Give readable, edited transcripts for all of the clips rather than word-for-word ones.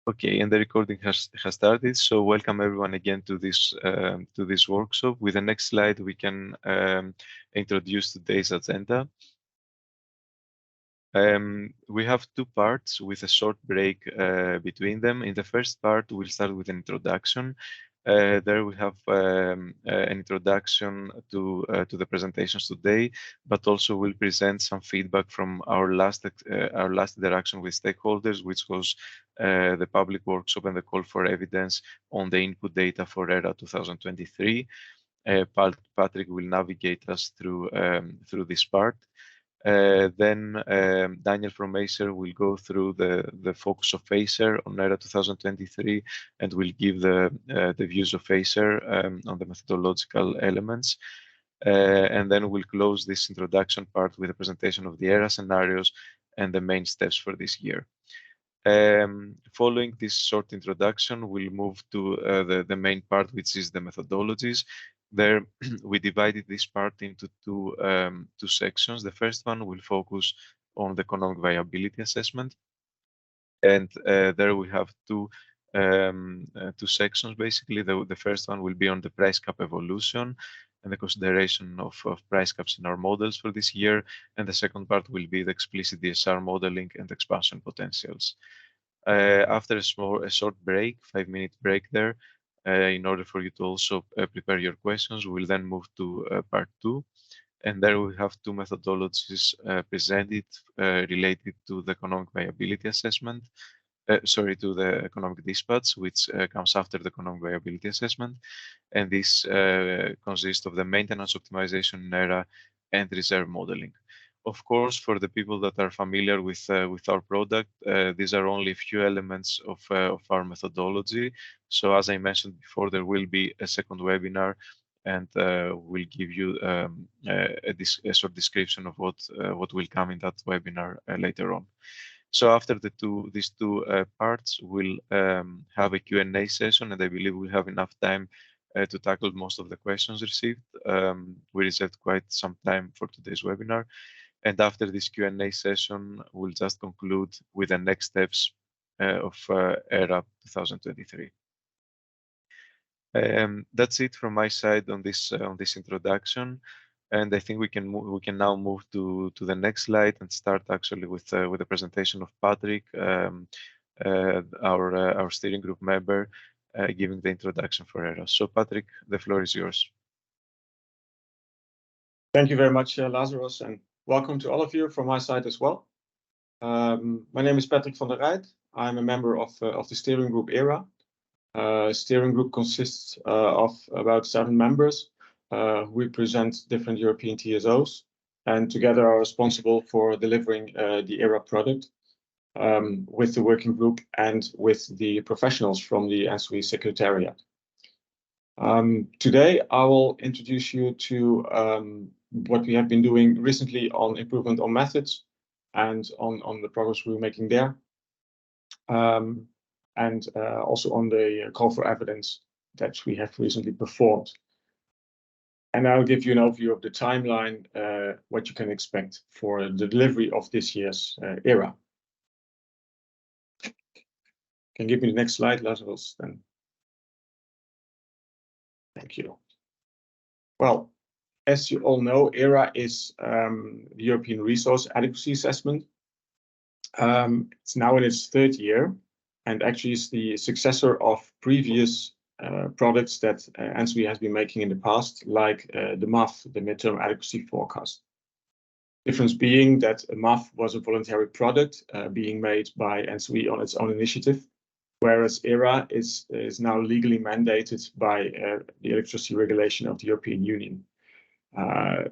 Okay, and the recording has started. So welcome everyone again to this workshop. With the next slide, we can introduce today's agenda. We have two parts with a short break between them. In the first part, we'll start with an introduction. There we have an introduction to the presentations today, but also we'll present some feedback from our last interaction with stakeholders, which was the public workshop and the call for evidence on the input data for ERA 2023. Patrick will navigate us through this part. Then Daniel from Acer will go through the focus of Acer on ERA 2023 and will give the views of Acer on the methodological elements. And then we'll close this introduction part with a presentation of the ERA scenarios and the main steps for this year. Following this short introduction, we'll move to the main part, which is the methodologies. There, we divided this part into two sections. The first one will focus on the economic viability assessment, and there we have two sections. Basically, the first one will be on the price cap evolution and the consideration of price caps in our models for this year, and the second part will be the explicit DSR modeling and expansion potentials. After a short break, 5-minute break there, in order for you to also prepare your questions, we'll then move to part 2. And there we have two methodologies presented related to the economic viability assessment, to the economic dispatch, which comes after the economic viability assessment. And this consists of the maintenance optimization in ERA and reserve modeling. Of course, for the people that are familiar with our product, these are only a few elements of our methodology. So as I mentioned before, there will be a second webinar, and we'll give you a short description of what will come in that webinar later on. So after these two parts, we'll have a Q&A session, and I believe we'll have enough time to tackle most of the questions received. We reserved quite some time for today's webinar. And after this Q&A session, we'll just conclude with the next steps of ERA 2023. That's it from my side on this introduction, and I think we can now move to the next slide and start actually with the presentation of Patrick, our steering group member, giving the introduction for ERA. So Patrick, the floor is yours. Thank you very much, Lazarus, and welcome to all of you from my side as well. My name is Patrick van der Rijt. I'm a member of the steering group ERA. Steering group consists of about 7 members who represent different European TSOs, and together are responsible for delivering the ERA product with the working group and with the professionals from the ENTSO-E Secretariat. Today, I will introduce you to what we have been doing recently on improvement on methods and on the progress we're making there, and also on the call for evidence that we have recently performed. And I'll give you an overview of the timeline, what you can expect for the delivery of this year's ERA. Can you give me the next slide, Lazarus, then? Thank you. Well, as you all know, ERA is the European Resource Adequacy Assessment. It's now in its 3rd year, and actually is the successor of previous products that ENTSO-E has been making in the past, like the MAF, the Midterm Adequacy Forecast. Difference being that a MAF was a voluntary product being made by ENTSO-E on its own initiative, whereas ERA is now legally mandated by the electricity regulation of the European Union.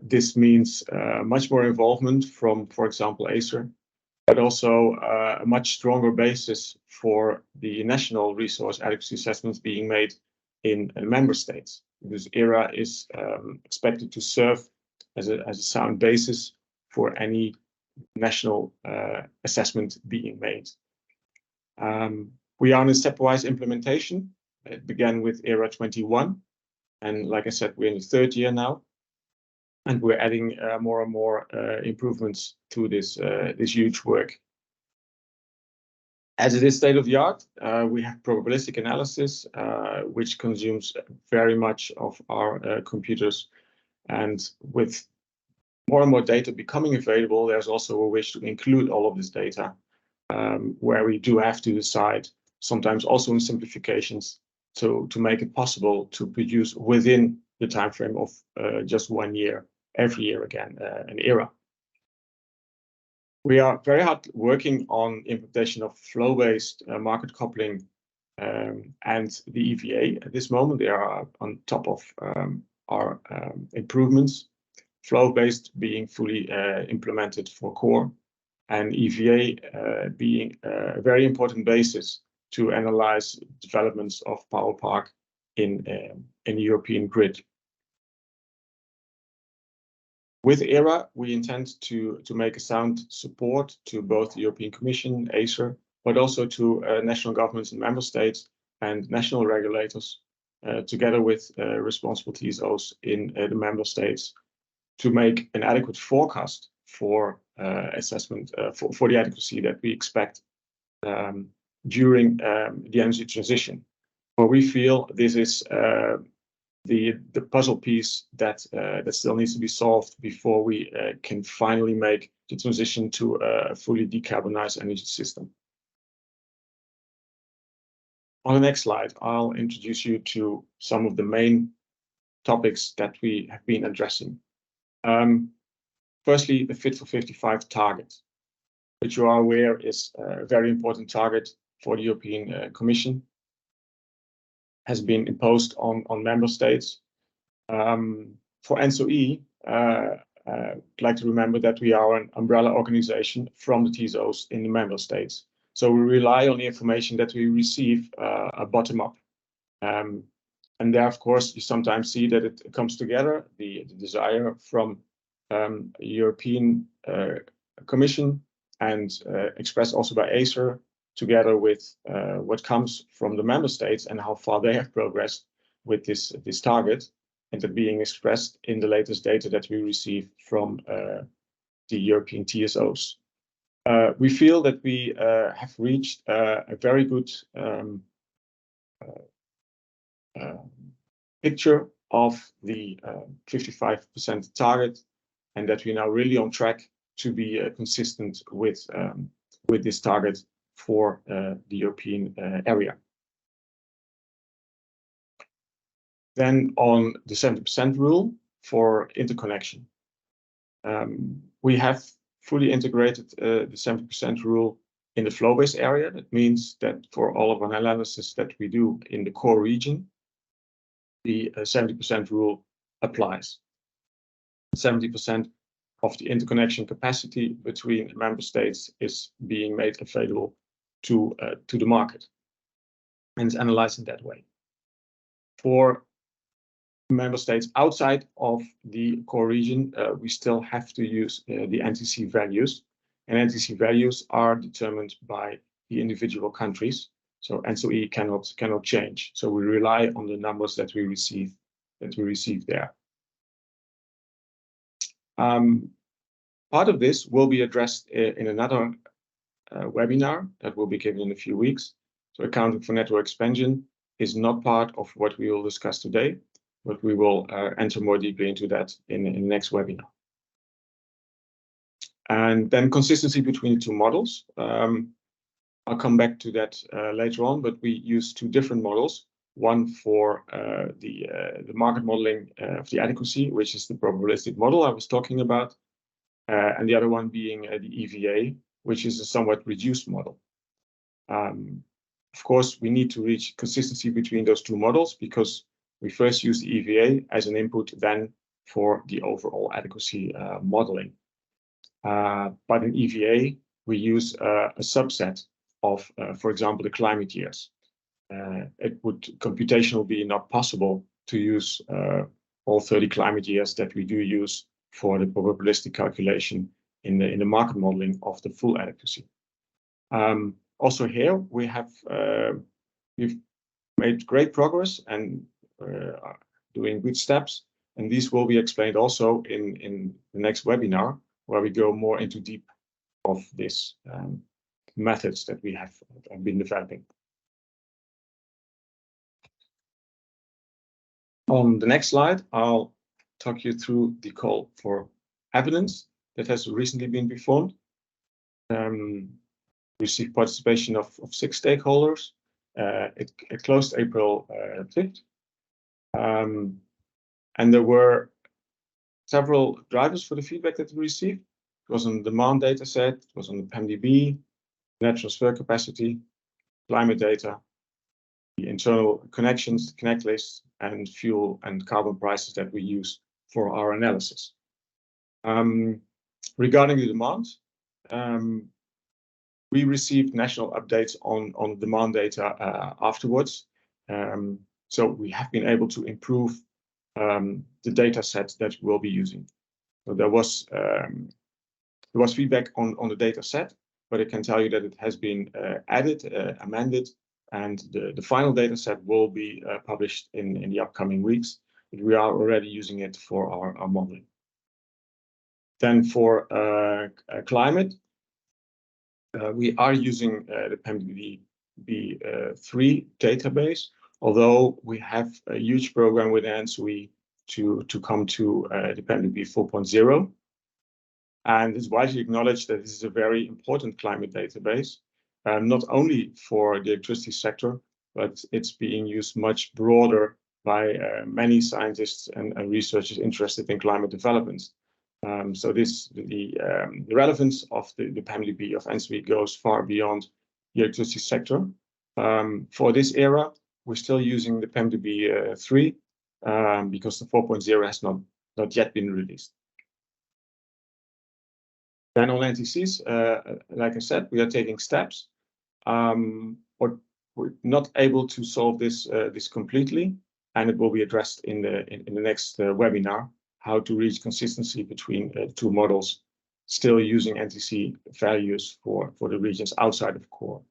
This means much more involvement from, for example, Acer, but also a much stronger basis for the national resource adequacy assessments being made in member states, because ERA is expected to serve as a sound basis for any national assessment being made. We are in a stepwise implementation. It began with ERA 21, and like I said, we're in the 3rd year now, and we're adding more and more improvements to this huge work. As it is state of the art, we have probabilistic analysis, which consumes very much of our computers. And with more and more data becoming available, there's also a wish to include all of this data, where we do have to decide, sometimes also in simplifications, to make it possible to produce within the time frame of just 1 year, every year again, an ERA. We are very hard working on implementation of flow-based market coupling and the EVA. At this moment, they are on top of our improvements. Flow-based being fully implemented for core, and EVA being a very important basis to analyze developments of power park in the European grid. With ERA, we intend to make a sound support to both the European Commission, ACER, but also to national governments and member states and national regulators, together with responsible TSOs in the member states, to make an adequate forecast for assessment for the adequacy that we expect during the energy transition. For we feel this is the puzzle piece that still needs to be solved before we can finally make the transition to a fully decarbonized energy system. On the next slide, I'll introduce you to some of the main topics that we have been addressing. Firstly, the Fit for 55 target, which you are aware is a very important target for the European Commission, has been imposed on member states. For ENTSO-E, I'd like to remember that we are an umbrella organization from the TSOs in the member states. So we rely on the information that we receive bottom up. And there, of course, you sometimes see that it comes together, the desire from European Commission and expressed also by ACER, together with what comes from the member states and how far they have progressed with this target, and that being expressed in the latest data that we receive from the European TSOs. We feel that we have reached a very good picture of the 55% target, and that we're now really on track to be consistent with this target for the European area. Then on the 70% rule for interconnection. We have fully integrated the 70% rule in the flow-based area. That means that for all of our analysis that we do in the core region, the 70% rule applies. 70% of the interconnection capacity between member states is being made available to the market, and is analyzed in that way. For member states outside of the core region, we still have to use the NTC values, and NTC values are determined by the individual countries. So ENTSO-E cannot change. So we rely on the numbers that we receive there. Part of this will be addressed in another webinar that will be given in a few weeks. So accounting for network expansion is not part of what we will discuss today, but we will enter more deeply into that in the next webinar. And then consistency between the two models. I'll come back to that later on, but we use two different models. One for the market modeling of the adequacy, which is the probabilistic model I was talking about, and the other one being the EVA, which is a somewhat reduced model. Of course, we need to reach consistency between those two models because we first use the EVA as an input then for the overall adequacy modeling. But in EVA, we use a subset of, for example, the climate years. It would computationally be not possible to use all 30 climate years that we do use for the probabilistic calculation in the market modeling of the full adequacy. Also here, we've made great progress and doing good steps, and these will be explained also in the next webinar, where we go more into deep of this. methods that we have been developing. On the next slide, I'll talk you through the call for evidence that has recently been performed. Received participation of 6 stakeholders. It closed April 5th. And there were several drivers for the feedback that we received. It was on the demand data set, it was on the PEMDB, net transfer capacity, climate data, the internal connections, the connect lists, and fuel and carbon prices that we use for our analysis. Regarding the demand, we received national updates on demand data afterwards. So we have been able to improve the data set that we'll be using. So there was feedback on the data set, but I can tell you that it has been added, amended, and the final data set will be published in the upcoming weeks. But we are already using it for our modeling. Then for climate, we are using the PEMDB3 database, although we have a huge program with ENTSO-E to come to the PEMDB 4.0. And it's widely acknowledged that this is a very important climate database, not only for the electricity sector, but it's being used much broader by many scientists and researchers interested in climate developments. So the relevance of the PEMDB of ENTSO-E goes far beyond the electricity sector. For this era, we're still using the PEMDB 3 because the 4.0 has not yet been released. Then on NTCs, like I said, we are taking steps. But we're not able to solve this completely, and it will be addressed in the next webinar, how to reach consistency between two models, still using NTC values for the regions outside of core.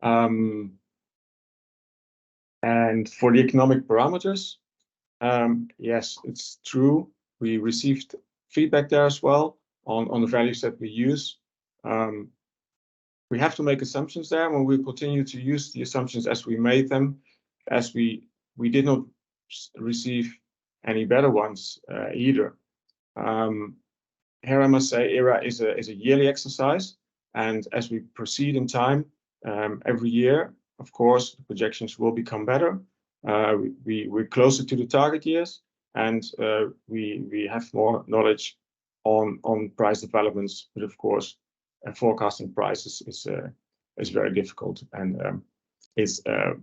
And for the economic parameters, yes, it's true. We received feedback there as well on the values that we use. We have to make assumptions there, and we continue to use the assumptions as we made them, as we did not receive any better ones either. Here I must say ERAA is a yearly exercise, and as we proceed in time, every year, of course, the projections will become better. We're closer to the target years, and we have more knowledge on price developments, but of course, forecasting prices is very difficult and is a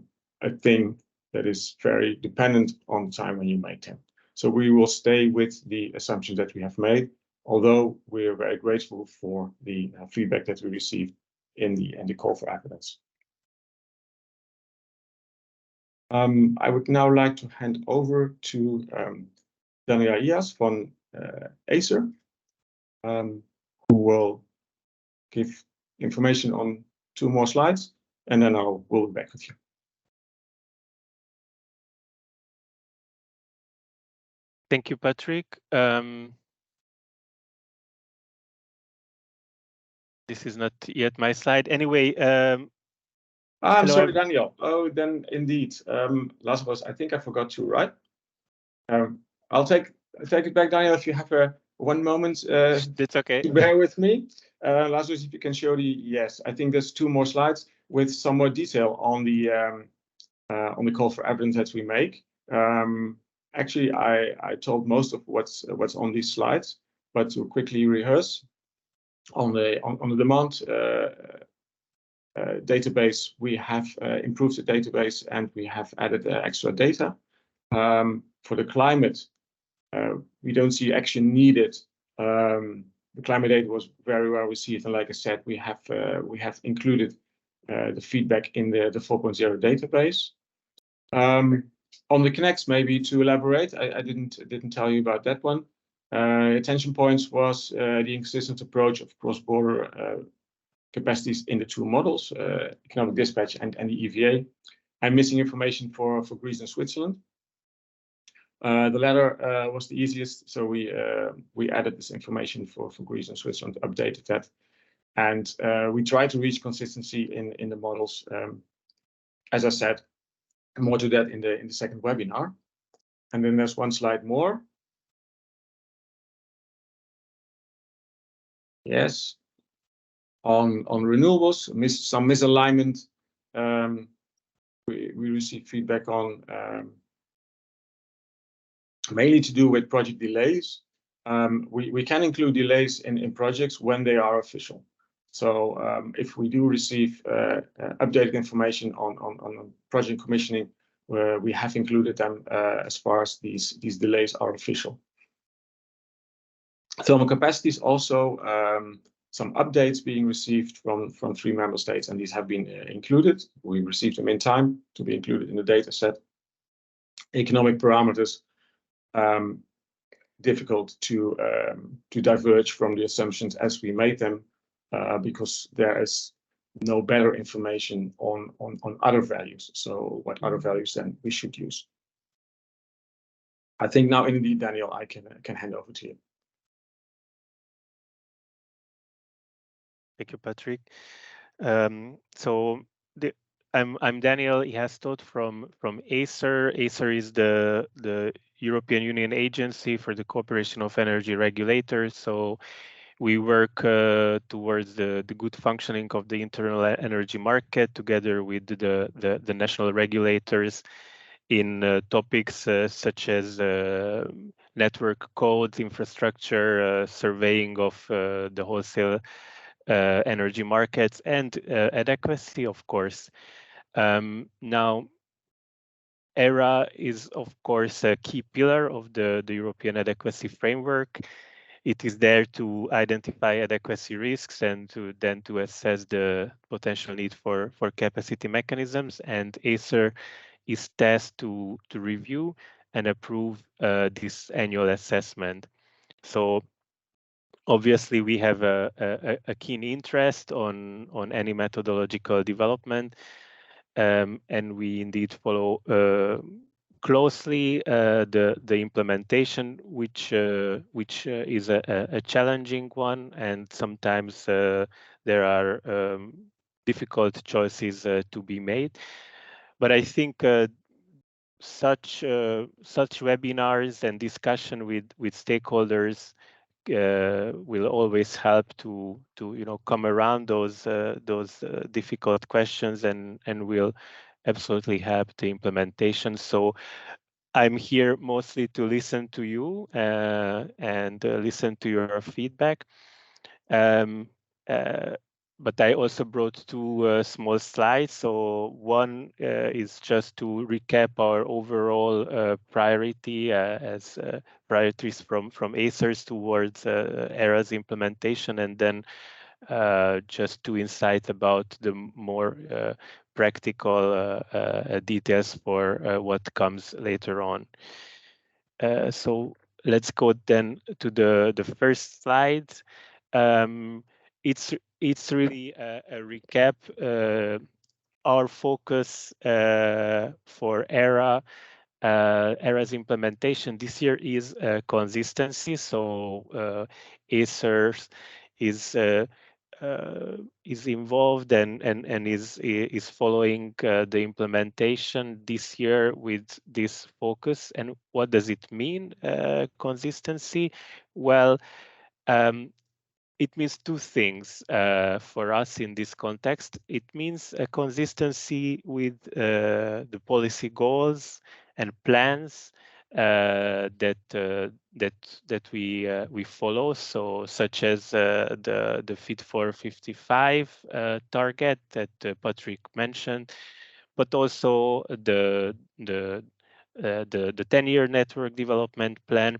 thing that is very dependent on the time when you make them. So we will stay with the assumptions that we have made, although we are very grateful for the feedback that we received in the call for evidence. I would now like to hand over to Daniel Ias from Acer, who will give information on 2 more slides, and then we'll be back with you. Thank you, Patrick. This is not yet my slide. Anyway, I'm sorry, Daniel. Oh, then indeed. Last was, I think I forgot to, right? I'll take it back, Daniel, if you have 1 moment. That's okay. Bear with me. Lazarus, if you can show yes, I think there's 2 more slides with some more detail on the call for evidence that we make. Actually, I told most of what's on these slides, but to quickly rehearse on the demand database, we have improved the database and we have added extra data. For the climate, we don't see action needed. The climate data was very well received, and like I said, we have included the feedback in the 4.0 database. On the connects, maybe to elaborate, I didn't tell you about that one. Attention points was the inconsistent approach of cross-border capacities in the 2 models, economic dispatch and the EVA, and missing information for Greece and Switzerland. The latter was the easiest, so we added this information for Greece and Switzerland, updated that. And we try to reach consistency in the models. As I said, more to that in the second webinar. And then there's one slide more. Yes, on renewables, some misalignment. We received feedback on mainly to do with project delays. We can include delays in projects when they are official. So if we do receive updated information on project commissioning, we have included them as far as these delays are official. Thermal capacities also some updates being received from 3 member states, and these have been included. We received them in time to be included in the data set. Economic parameters, difficult to diverge from the assumptions as we made them, because there is no better information on other values. So what other values then we should use? I think now indeed, Daniel, I can hand over to you. Thank you, Patrick. So I'm Daniel Ihastot from ACER. ACER is the European Union Agency for the Cooperation of Energy Regulators. So we work towards the good functioning of the internal energy market together with the national regulators in topics such as network codes, infrastructure, surveying of the wholesale energy markets, and adequacy, of course. Now, ERAA is, of course, a key pillar of the European adequacy framework. It is there to identify adequacy risks and to assess the potential need for capacity mechanisms. And ACER is tasked to review and approve this annual assessment. So obviously, we have a keen interest on any methodological development, and we indeed follow closely the implementation, which is a challenging one, and sometimes there are difficult choices to be made. But I think such webinars and discussion with stakeholders will always help to come around those difficult questions and will absolutely help the implementation. So I'm here mostly to listen to you and listen to your feedback. But I also brought 2 small slides. So one is just to recap our overall priority as priorities from ACERs towards ERAA's implementation, and then just 2 insights about the more practical details for what comes later on. So let's go then to the first slide. It's really a recap. Our focus for ERAA's implementation this year is consistency. So ACER is involved and is following the implementation this year with this focus. And what does it mean, consistency? Well, it means 2 things for us in this context. It means a consistency with the policy goals and plans that we follow. So, such as the Fit for 55 target that Patrick mentioned, but also the 10-year network development plan.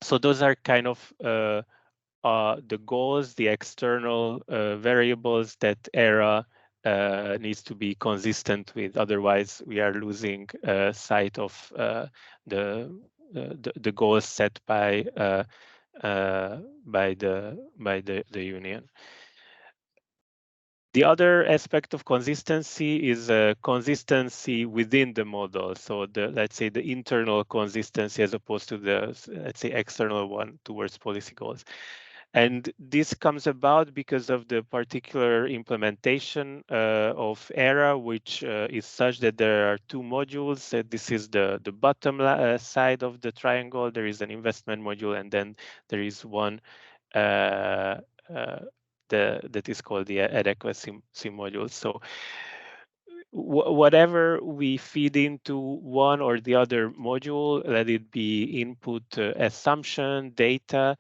So those are kind of the goals, the external variables that ERAA needs to be consistent with. Otherwise, we are losing sight of the goals set by the union. The other aspect of consistency is consistency within the model. So let's say the internal consistency as opposed to the, let's say, external one towards policy goals. And this comes about because of the particular implementation of ERA, which is such that there are two modules. This is the bottom side of the triangle. There is an investment module, and then there is one that is called the adequacy module. So whatever we feed into one or the other module, let it be input assumption, data,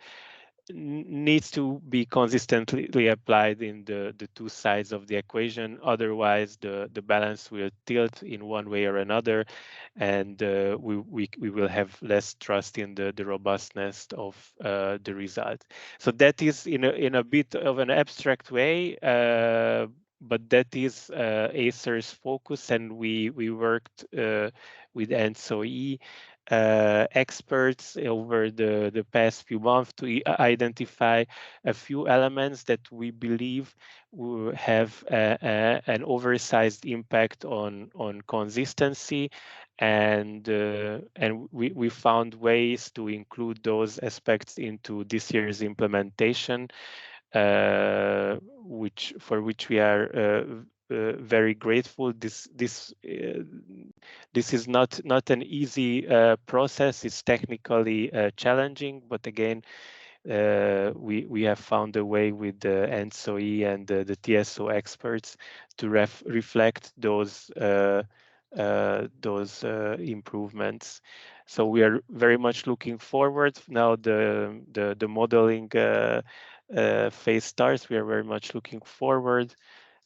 needs to be consistently applied in the two sides of the equation. Otherwise, the balance will tilt in one way or another, and we will have less trust in the robustness of the result. So that is in a bit of an abstract way, but that is Acer's focus, and we worked with ENTSO-E experts over the past few months to identify a few elements that we believe will have an oversized impact on consistency, and we found ways to include those aspects into this year's implementation, for which we are very grateful. This is not an easy process. It's technically challenging, but again, we have found a way with the ENTSO-E and the TSO experts to reflect those improvements. So we are very much looking forward. Now the modeling phase starts. We are very much looking forward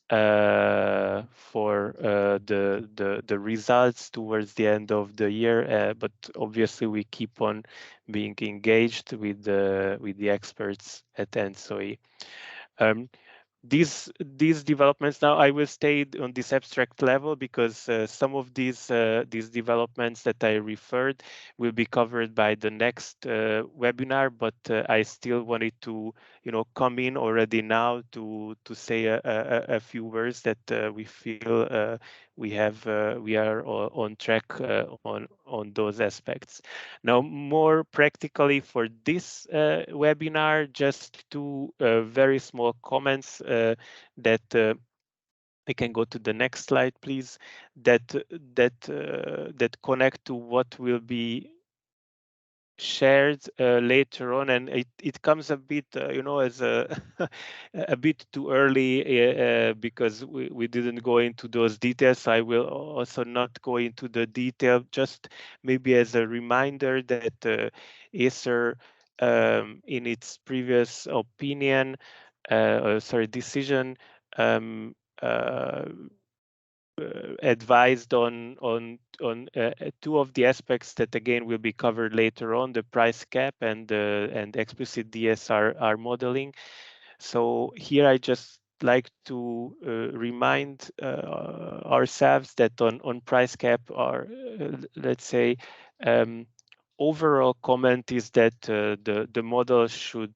for the results towards the end of the year. But obviously, we keep on being engaged with the experts at ENTSO-E. These developments, now I will stay on this abstract level because some of these developments that I referred will be covered by the next webinar, but I still wanted to come in already now to say a few words that we feel we are on track on those aspects. Now, more practically for this webinar, just two very small comments that I can go to the next slide, please. That connect to what will be shared later on, and it comes a bit as a bit too early because we didn't go into those details. I will also not go into the detail, just maybe as a reminder that Acer in its previous opinion decision advised on two of the aspects that again will be covered later on: the price cap and explicit DSR modeling. So here I just like to remind ourselves that on price cap, our let's say overall comment is that the model should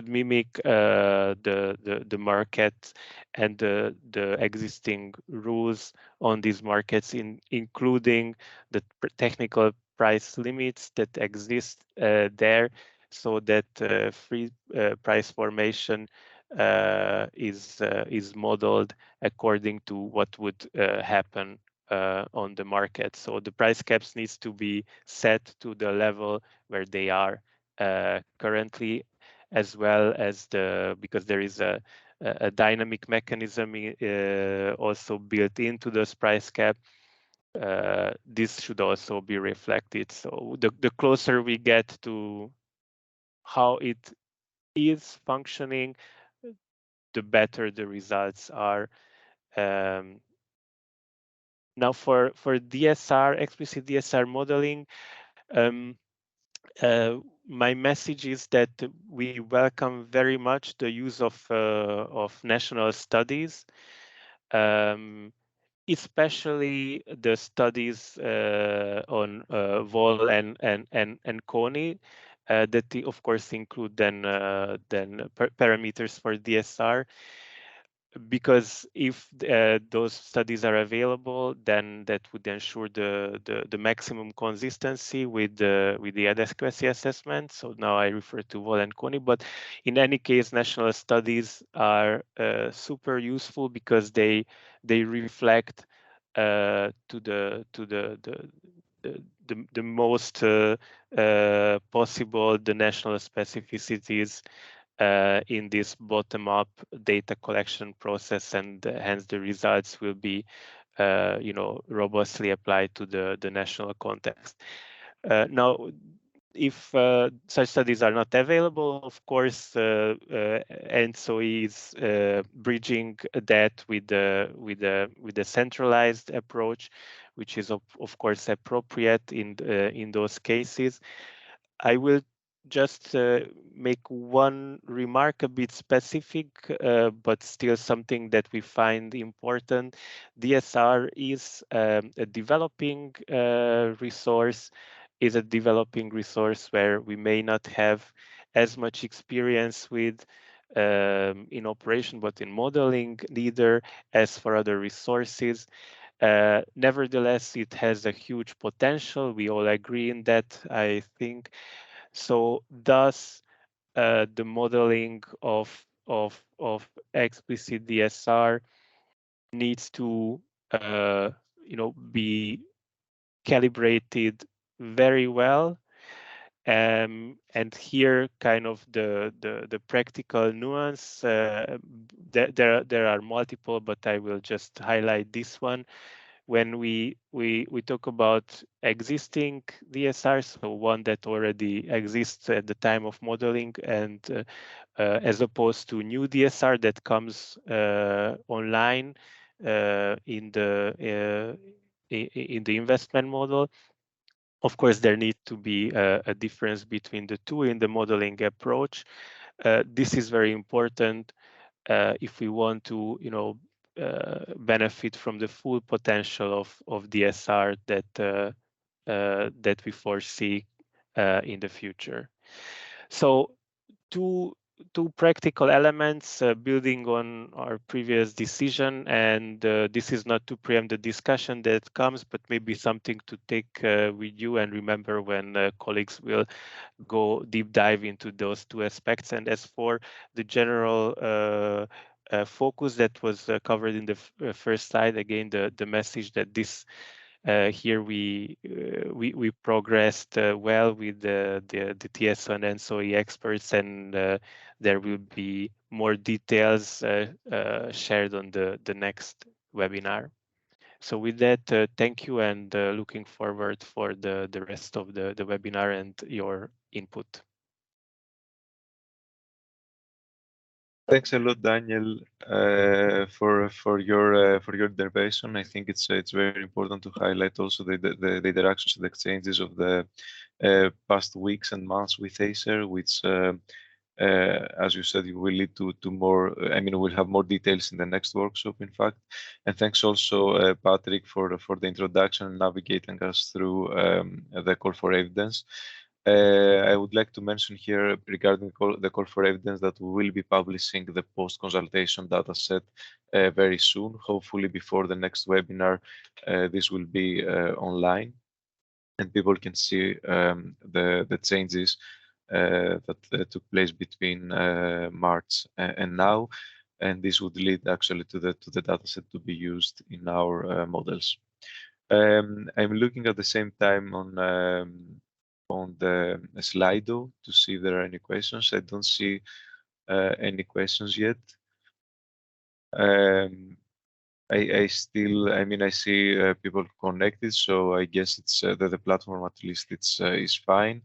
mimic the market and the existing rules on these markets, including the technical price limits that exist there, so that free price formation is modeled according to what would happen on the market. So the price caps needs to be set to the level where they are currently, as well as because there is a dynamic mechanism also built into this price cap. This should also be reflected. So the closer we get to how it is functioning, the better the results are. Now for DSR, explicit DSR modeling, my message is that we welcome very much the use of national studies, especially the studies on Vol and CONI that of course include then parameters for DSR. because if those studies are available, then that would ensure the maximum consistency with the adequacy assessment. So now I refer to Vol and Kony, but in any case, national studies are super useful because they reflect to the most possible the national specificities in this bottom-up data collection process, and hence the results will be, robustly applied to the national context. Now, if such studies are not available, of course, ENTSO-E is bridging that with the centralized approach, which is of course appropriate in those cases. I will just make one remark, a bit specific, but still something that we find important. DSR is a developing resource, where we may not have as much experience with in operation, but in modeling neither as for other resources. Nevertheless, it has a huge potential. We all agree in that, I think. So thus, the modeling of explicit DSR needs to be calibrated very well. And here, kind of the practical nuance. There are multiple, but I will just highlight this one. When we talk about existing DSR, so one that already exists at the time of modeling, and as opposed to new DSR that comes online in the investment model. Of course, there needs to be a difference between the two in the modeling approach. This is very important if we want to, benefit from the full potential of DSR that we foresee in the future. So two practical elements building on our previous decision, and this is not to preempt the discussion that comes, but maybe something to take with you and remember when colleagues will go deep dive into those two aspects. And as for the general focus that was covered in the first slide, again, the message that this here we progressed well with the TSO and ENTSO-E experts, and there will be more details shared on the next webinar. So with that, thank you, and looking forward for the rest of the webinar and your input. Thanks a lot, Daniel, for your intervention. I think it's very important to highlight also the interactions and exchanges of the past weeks and months with Acer, which, as you said, you will lead to more. I mean, we'll have more details in the next workshop, in fact. And thanks also, Patrick, for the introduction and navigating us through the call for evidence. I would like to mention here regarding the call for evidence that we will be publishing the post-consultation dataset very soon. Hopefully before the next webinar, this will be online, and people can see the changes that took place between March and now, and this would lead actually to the dataset to be used in our models. I'm looking at the same time on the Slido to see if there are any questions. I don't see any questions yet. I see people connected, so I guess it's that the platform at least is fine.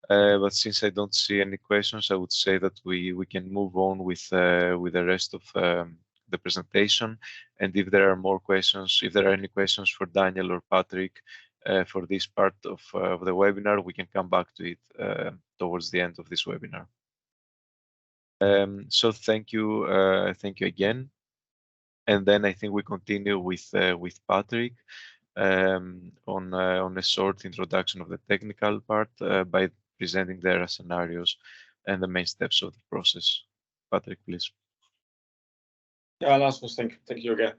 But since I don't see any questions, I would say that we can move on with the rest of the presentation. And if there are more questions, if there are any questions for Daniel or Patrick for this part of the webinar, we can come back to it towards the end of this webinar. So thank you again. And then I think we continue with Patrick on a short introduction of the technical part by presenting their scenarios and the main steps of the process. Patrick, please. Yeah, Rasmus, thank you again.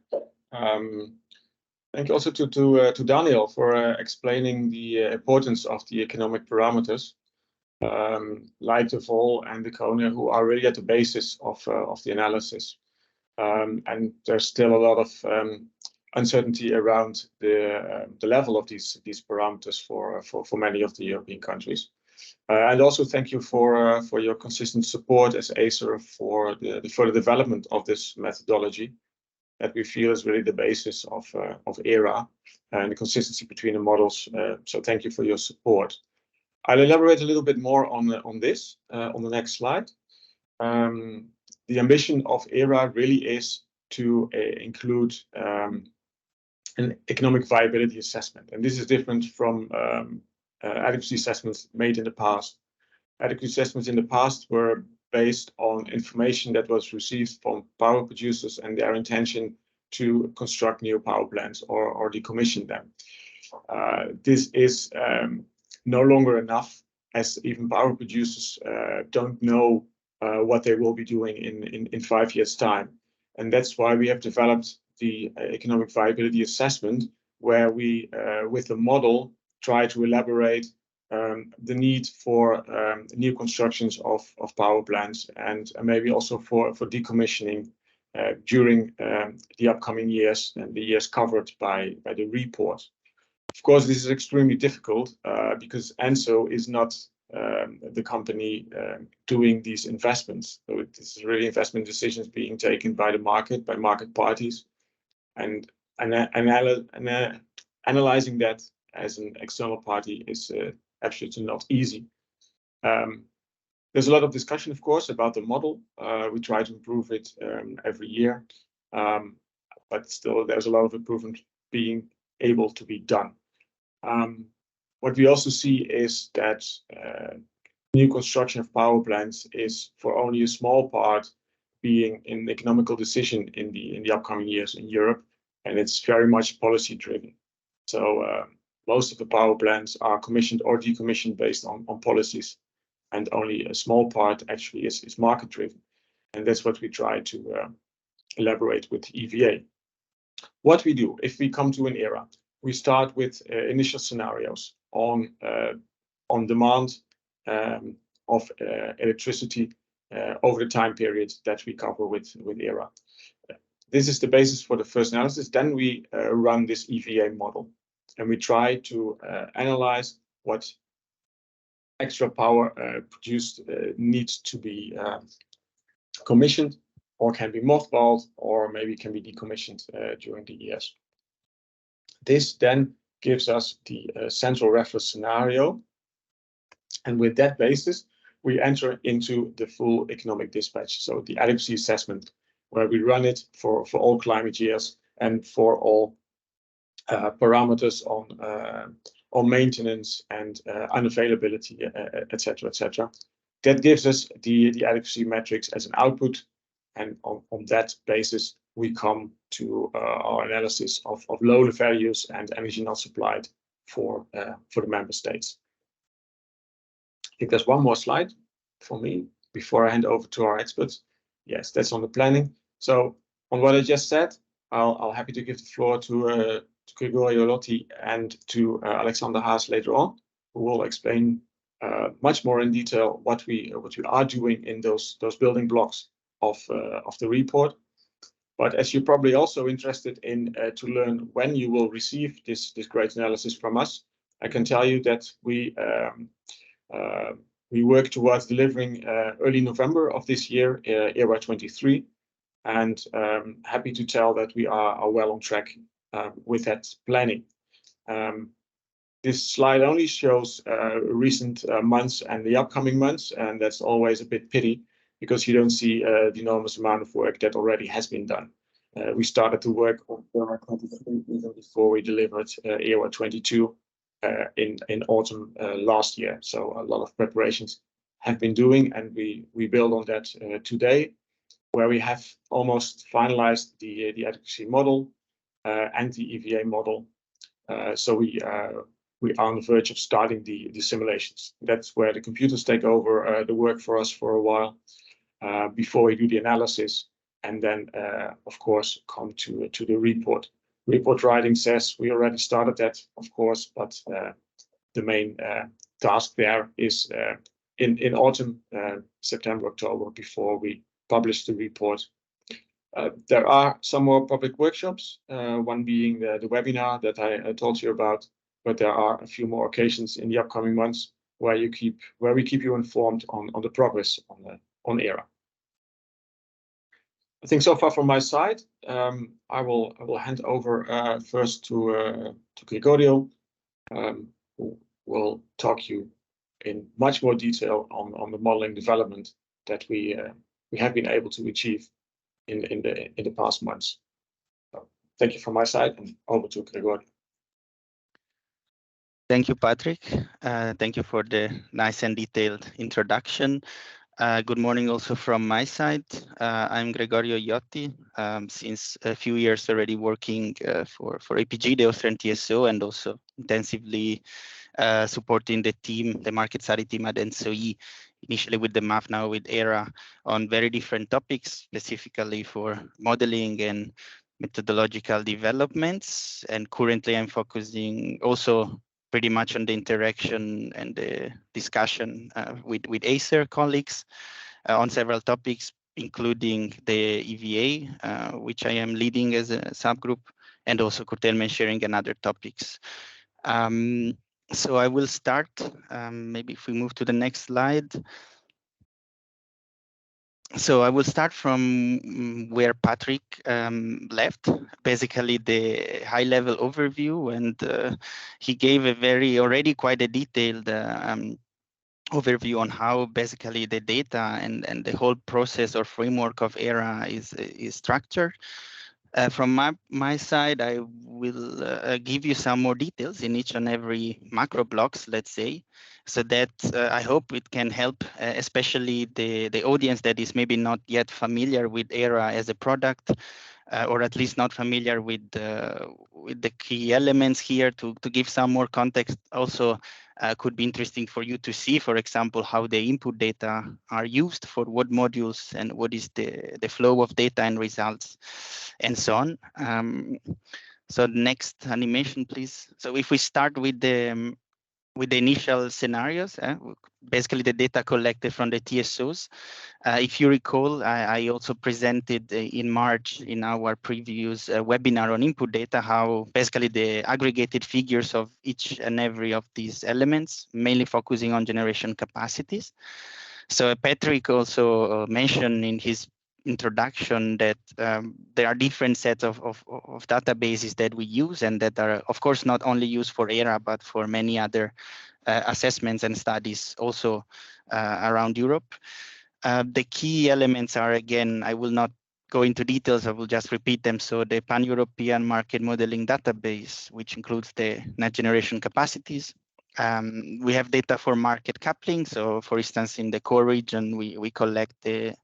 Thank you also to Daniel for explaining the importance of the economic parameters, like the vol and the Kone, who are really at the basis of the analysis. And there's still a lot of uncertainty around the level of these parameters for many of the European countries. And also thank you for your consistent support as ACER for the further development of this methodology that we feel is really the basis of ERAA and the consistency between the models. So thank you for your support. I'll elaborate a little bit more on this on the next slide. The ambition of ERAA really is to include an economic viability assessment, and this is different from adequacy assessments made in the past. Adequacy assessments in the past were based on information that was received from power producers and their intention to construct new power plants or decommission them. This is no longer enough, as even power producers don't know what they will be doing in 5 years' time. And that's why we have developed the economic viability assessment, where we, with the model, try to elaborate the need for new constructions of power plants and maybe also for decommissioning during the upcoming years and the years covered by the report. Of course, this is extremely difficult because ENTSO is not the company doing these investments. So this is really investment decisions being taken by the market, by market parties, and analyzing that as an external party is absolutely not easy. There's a lot of discussion, of course, about the model. We try to improve it every year, but still there's a lot of improvement being able to be done. What we also see is that new construction of power plants is for only a small part being an economical decision in the upcoming years in Europe, and it's very much policy driven. So most of the power plants are commissioned or decommissioned based on policies, and only a small part actually is market driven. And that's what we try to elaborate with EVA. What we do if we come to an ERAA, we start with initial scenarios on demand of electricity over the time period that we cover with ERAA. This is the basis for the first analysis. Then we run this EVA model, and we try to analyze what extra power produced needs to be commissioned, or can be mothballed, or maybe can be decommissioned during the years. This then gives us the central reference scenario, and with that basis, we enter into the full economic dispatch, so the adequacy assessment, where we run it for all climate years and for all parameters on maintenance and unavailability, etc., etc. That gives us the adequacy metrics as an output, and on that basis, we come to our analysis of load values and energy not supplied for the member states. I think there's one more slide for me before I hand over to our experts. Yes, that's on the planning. So on what I just said, I'll happy to give the floor to Gregorio Lotti and to Alexander Haas later on, who will explain much more in detail what we are doing in those building blocks of the report. But as you're probably also interested in to learn when you will receive this great analysis from us, I can tell you that we work towards delivering early November of this year, ERAA 23, and happy to tell that we are well on track with that planning. This slide only shows recent months and the upcoming months, and that's always a bit pity because you don't see the enormous amount of work that already has been done. We started to work on ERAA 23 even before we delivered ERAA 22 in autumn last year. So a lot of preparations have been doing, and we build on that today, where we have almost finalized the adequacy model and the EVA model. So we are on the verge of starting the simulations. That's where the computers take over the work for us for a while before we do the analysis. and then, of course, come to the report. Report writing says we already started that, of course, but the main task there is in autumn, September, October, before we publish the report. There are some more public workshops, one being the webinar that I told you about, but there are a few more occasions in the upcoming months where we keep you informed on the progress on ERA. I think so far from my side. I will hand over first to Gregorio, who will talk you in much more detail on the modeling development that we have been able to achieve in the past months. So thank you from my side, and over to Gregorio. Thank you, Patrick. Thank you for the nice and detailed introduction. Good morning also from my side. I'm Gregorio Iotti, since a few years already working for APG, the Austrian TSO, and also intensively supporting the team, the market study team at ENTSO-E, initially with the MAF, now with ERA, on very different topics, specifically for modeling and methodological developments. And currently I'm focusing also pretty much on the interaction and the discussion with Acer colleagues on several topics, including the EVA, which I am leading as a subgroup, and also curtailment sharing and other topics. So I will start, maybe if we move to the next slide. So I will start from where Patrick left, basically the high-level overview, and he gave a already quite a detailed overview on how basically the data and the whole process or framework of ERA is structured. From my side, I will give you some more details in each and every macro blocks, let's say, so that I hope it can help, especially the audience that is maybe not yet familiar with ERA as a product, or at least not familiar with the key elements here. To give some more context, also could be interesting for you to see, for example, how the input data are used for what modules and what is the flow of data and results, and so on. So next animation, please. So if we start with the initial scenarios, basically the data collected from the TSOs. If you recall, I also presented in March in our previous webinar on input data, how basically the aggregated figures of each and every of these elements, mainly focusing on generation capacities. So Patrick also mentioned in his introduction that there are different sets of databases that we use, and that are, of course, not only used for ERA, but for many other assessments and studies also around Europe. The key elements are, again, I will not go into details, I will just repeat them. So the Pan-European Market Modeling Database, which includes the net generation capacities. We have data for market coupling. So for instance, in the core region, we collect the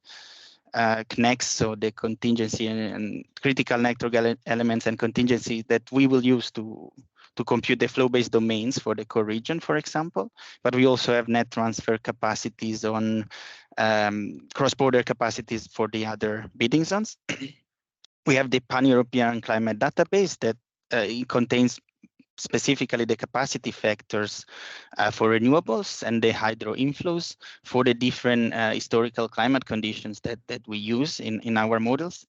CNEX, so the contingency and critical network elements and contingency that we will use to compute the flow-based domains for the core region, for example. But we also have net transfer capacities on cross-border capacities for the other bidding zones. We have the Pan-European Climate Database that it contains specifically the capacity factors for renewables and the hydro inflows for the different historical climate conditions that we use in our models.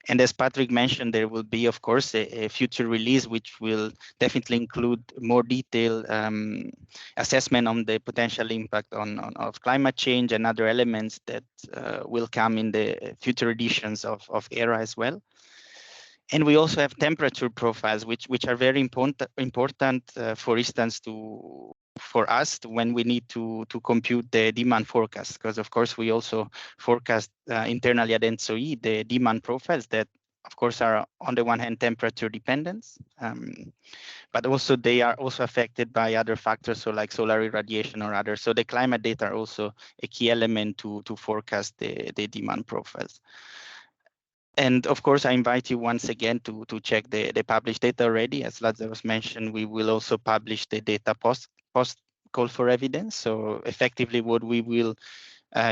And as Patrick mentioned, there will be, of course, a future release, which will definitely include more detailed assessment on the potential impact of climate change and other elements that will come in the future editions of ERA as well. And we also have temperature profiles, which are very important, for instance, for us when we need to compute the demand forecast, because of course we also forecast internally at ENTSO-E the demand profiles that, of course, are on the one hand temperature dependent, but also they are also affected by other factors, so like solar irradiation or others. So the climate data are also a key element to forecast the demand profiles. And of course, I invite you once again to check the published data already. As Lazarus mentioned, we will also publish the data post call for evidence. So effectively what we will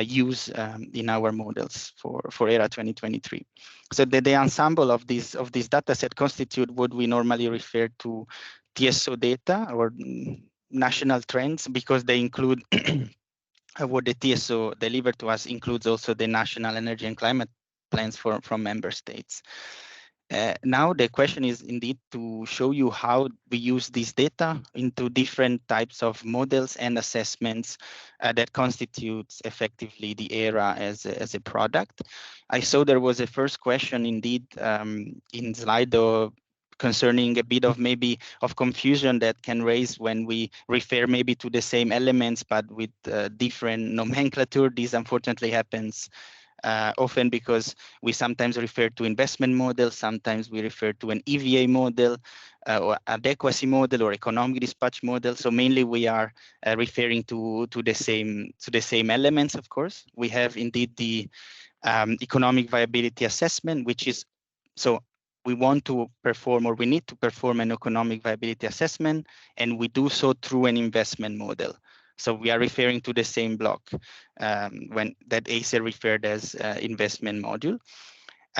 use in our models for ERA 2023. So the ensemble of these data set constitute what we normally refer to TSO data or national trends, because they include what the TSO delivered to us includes also the national energy and climate plans from member states. Now the question is indeed to show you how we use this data into different types of models and assessments that constitutes effectively the ERA as a product. I saw there was a first question indeed in Slido concerning a bit of maybe of confusion that can raise when we refer maybe to the same elements but with different nomenclature. This unfortunately happens often because we sometimes refer to investment model, sometimes we refer to an EVA model or adequacy model or economic dispatch model. So mainly we are referring to the same elements. Of course, we have indeed the economic viability assessment, which is so we want to perform or we need to perform an economic viability assessment, and we do so through an investment model. So we are referring to the same block when that Acer referred as investment module.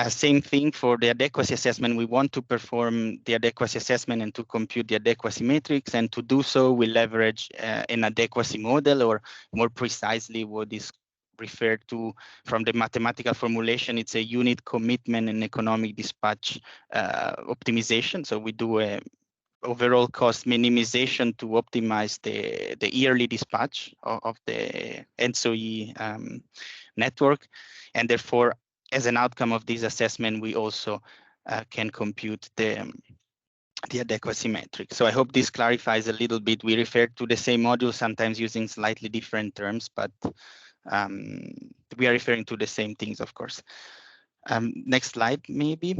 Same thing for the adequacy assessment. We want to perform the adequacy assessment and to compute the adequacy matrix. And to do so, we leverage an adequacy model, or more precisely what is referred to from the mathematical formulation. It's a unit commitment and economic dispatch optimization. So we do a overall cost minimization to optimize the yearly dispatch of the ENTSO-E network. And therefore, as an outcome of this assessment, we also can compute the adequacy metric. So I hope this clarifies a little bit. We refer to the same module, sometimes using slightly different terms, but we are referring to the same things, of course. Next slide, maybe.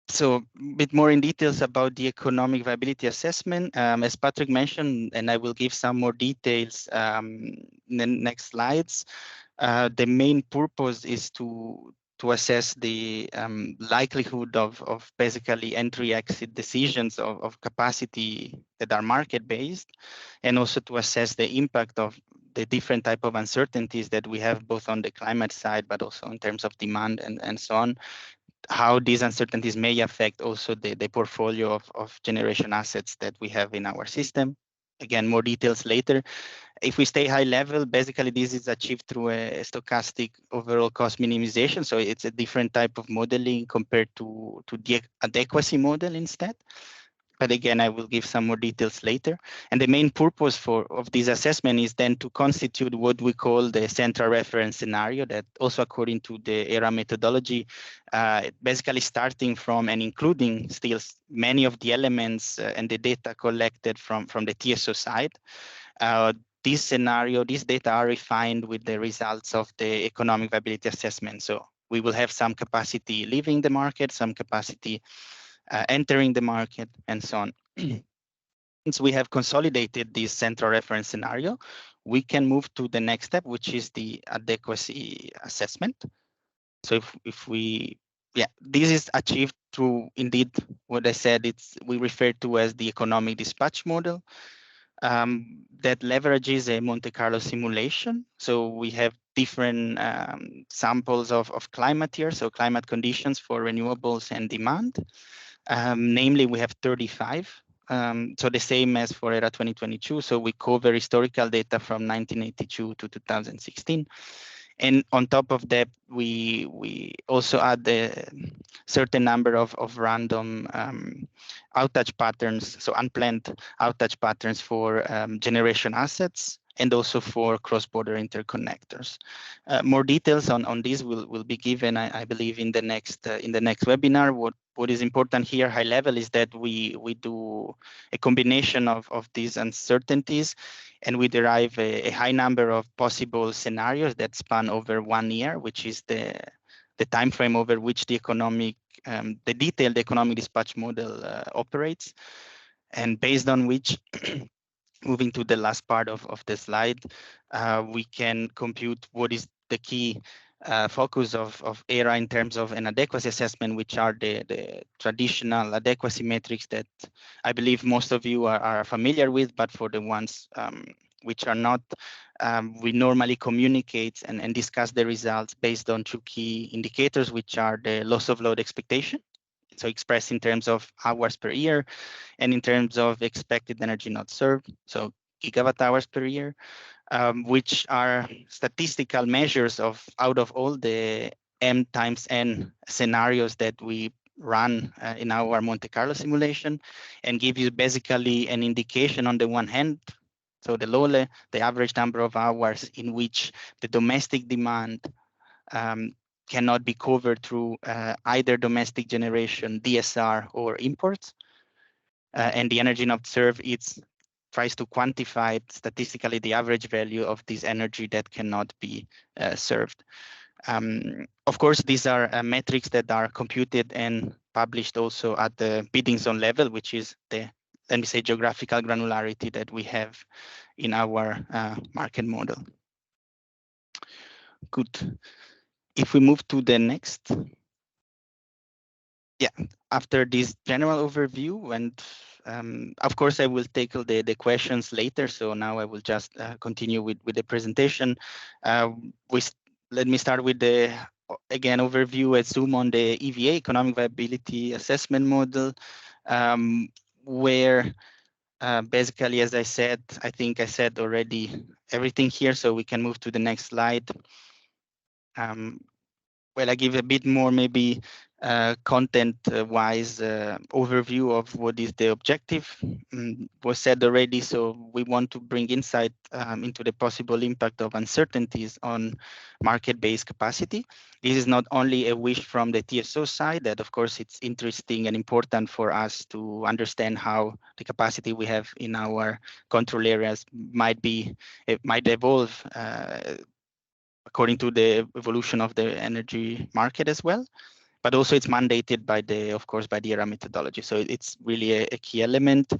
So a bit more in details about the economic viability assessment. As Patrick mentioned, and I will give some more details in the next slides, the main purpose is to assess the likelihood of basically entry-exit decisions of capacity that are market-based, and also to assess the impact of the different type of uncertainties that we have both on the climate side, but also in terms of demand and so on, how these uncertainties may affect also the portfolio of generation assets that we have in our system. Again, more details later. If we stay high level, basically this is achieved through a stochastic overall cost minimization. So it's a different type of modeling compared to the adequacy model instead. But again, I will give some more details later. And the main purpose of this assessment is then to constitute what we call the central reference scenario, that also according to the ERA methodology, basically starting from and including still many of the elements and the data collected from the TSO side. This scenario, these data are refined with the results of the economic viability assessment. So we will have some capacity leaving the market, some capacity entering the market, and so on. Once we have consolidated this central reference scenario, we can move to the next step, which is the adequacy assessment. So if we, this is achieved through indeed what I said, we refer to as the economic dispatch model that leverages a Monte Carlo simulation. So we have different samples of climate here, so climate conditions for renewables and demand. Namely, we have 35. So the same as for ERA 2022. So we cover historical data from 1982 to 2016. And on top of that, we also add a certain number of random outage patterns, so unplanned outage patterns for generation assets, and also for cross-border interconnectors. More details on this will be given, I believe, in the next webinar. What is important here, high level, is that we do a combination of these uncertainties, and we derive a high number of possible scenarios that span over 1 year, which is the time frame over which the detailed economic dispatch model operates, and based on which, moving to the last part of the slide, we can compute what is the key focus of ERA in terms of an adequacy assessment, which are the traditional adequacy metrics that I believe most of you are familiar with, but for the ones which are not, we normally communicate and discuss the results based on two key indicators, which are the loss of load expectation, so expressed in terms of hours per year, and in terms of expected energy not served, so gigawatt hours per year, which are statistical measures of out of all the M times N scenarios that we run in our Monte Carlo simulation, and give you basically an indication on the one hand, so the LOLE, the average number of hours in which the domestic demand cannot be covered through either domestic generation, DSR, or imports. And the energy not served, it tries to quantify statistically the average value of this energy that cannot be served. Of course, these are metrics that are computed and published also at the bidding zone level, which is the, let me say, geographical granularity that we have in our market model. Good. If we move to the next. Yeah, after this general overview, and of course, I will tackle the questions later. So now I will just continue with the presentation. Let me start with the, again, overview and zoom on the EVA, Economic Viability Assessment Model, where basically, as I said, I think I said already everything here, so we can move to the next slide. Well, I give a bit more maybe content-wise overview of what is the objective. Was said already, so we want to bring insight into the possible impact of uncertainties on market-based capacity. This is not only a wish from the TSO side, that of course it's interesting and important for us to understand how the capacity we have in our control areas might evolve according to the evolution of the energy market as well. But also it's mandated by the, of course, by the ERAA methodology. So it's really a key element.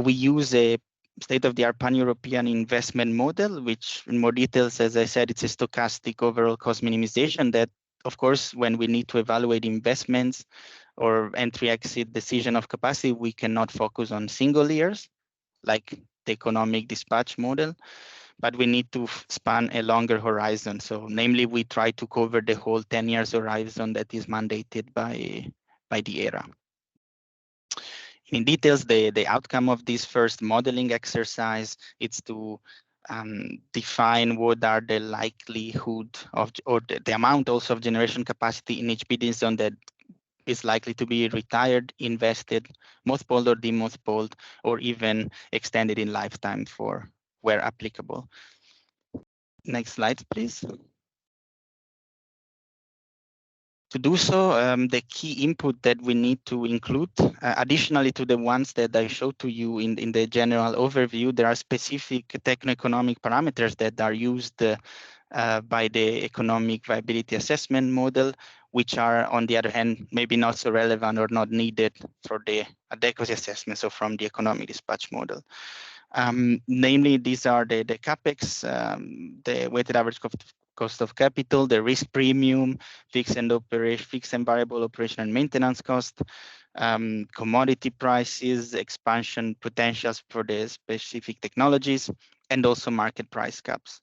We use a state-of-the-art pan-European investment model, which in more details, as I said, it's a stochastic overall cost minimization that, of course, when we need to evaluate investments or entry-exit decision of capacity, we cannot focus on single years, like the economic dispatch model, but we need to span a longer horizon. So namely, we try to cover the whole 10 years horizon that is mandated by the ERAA. In details, the outcome of this first modeling exercise is to define what are the likelihood of, or the amount also of generation capacity in each bidding zone that is likely to be retired, invested, mothballed or demothballed, or even extended in lifetime for where applicable. Next slide, please. To do so, the key input that we need to include, additionally to the ones that I showed to you in the general overview, there are specific techno-economic parameters that are used by the economic viability assessment model, which are, on the other hand, maybe not so relevant or not needed for the adequacy assessment, so from the economic dispatch model. Namely, these are the CapEx, the weighted average cost of capital, the risk premium, fixed and variable operation and maintenance cost, commodity prices, expansion potentials for the specific technologies, and also market price caps.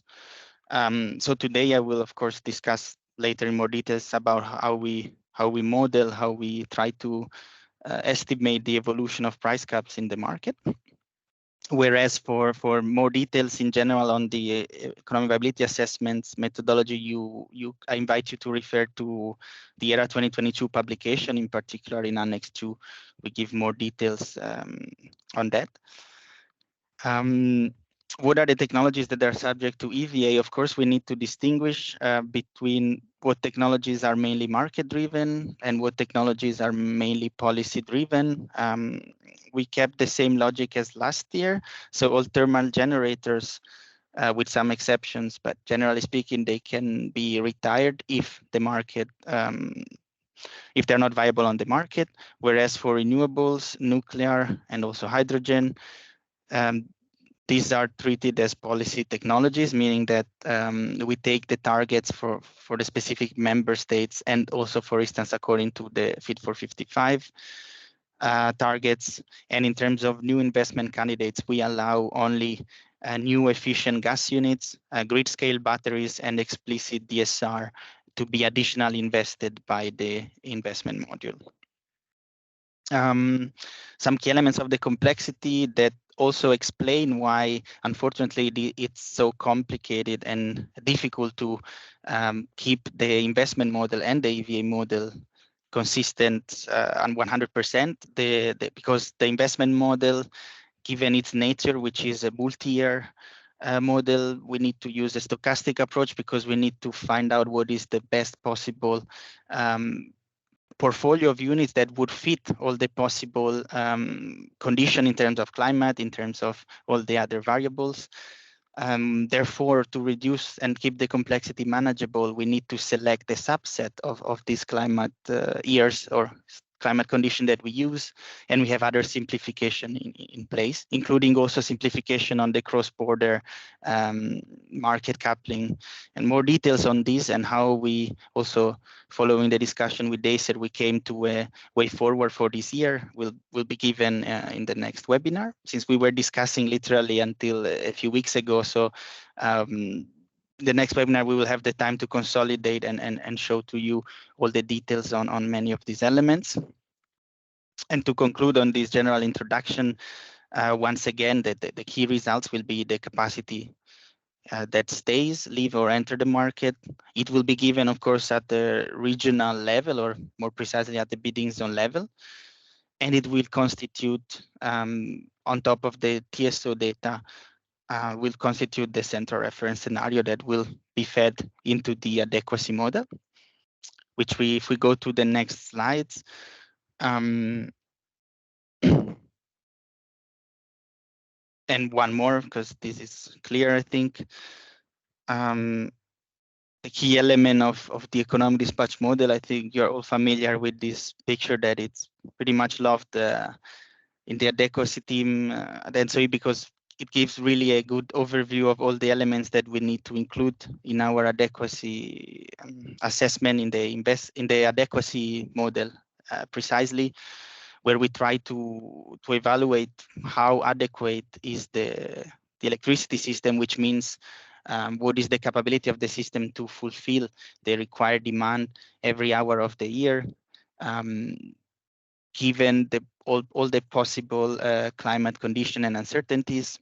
So today I will, of course, discuss later in more details about how we model, how we try to estimate the evolution of price caps in the market. Whereas for more details in general on the economic viability assessments methodology, I invite you to refer to the ERAA 2022 publication, in particular in Annex 2, we give more details on that. What are the technologies that are subject to EVA? Of course, we need to distinguish between what technologies are mainly market-driven and what technologies are mainly policy-driven. We kept the same logic as last year. So all thermal generators, with some exceptions, but generally speaking, they can be retired if the market, if they're not viable on the market. Whereas for renewables, nuclear, and also hydrogen, these are treated as policy technologies, meaning that we take the targets for the specific member states and also, for instance, according to the Fit for 55 targets. And in terms of new investment candidates, we allow only new efficient gas units, grid scale batteries, and explicit DSR to be additionally invested by the investment module. Some key elements of the complexity that also explain why, unfortunately, it's so complicated and difficult to keep the investment model and the EVA model consistent on 100%. Because the investment model, given its nature, which is a multi-year model, we need to use a stochastic approach because we need to find out what is the best possible portfolio of units that would fit all the possible condition in terms of climate, in terms of all the other variables. Therefore, to reduce and keep the complexity manageable, we need to select a subset of these climate years or climate condition that we use, and we have other simplification in place, including also simplification on the cross-border market coupling, and more details on this and how we also, following the discussion with Acer, we came to a way forward for this year will be given in the next webinar, since we were discussing literally until a few weeks ago. So the next webinar, we will have the time to consolidate and show to you all the details on many of these elements. And to conclude on this general introduction, once again, the key results will be the capacity that stays, leave, or enter the market. It will be given, of course, at the regional level, or more precisely at the bidding zone level. And it will constitute, on top of the TSO data, will constitute the central reference scenario that will be fed into the adequacy model, which if we go to the next slides, and one more, because this is clear, I think. The key element of the economic dispatch model, I think you're all familiar with this picture that it's pretty much loved in the adequacy team at ENTSO-E, because it gives really a good overview of all the elements that we need to include in our adequacy assessment in the adequacy model, precisely, where we try to evaluate how adequate is the electricity system, which means what is the capability of the system to fulfill the required demand every hour of the year, given all the possible climate condition and uncertainties.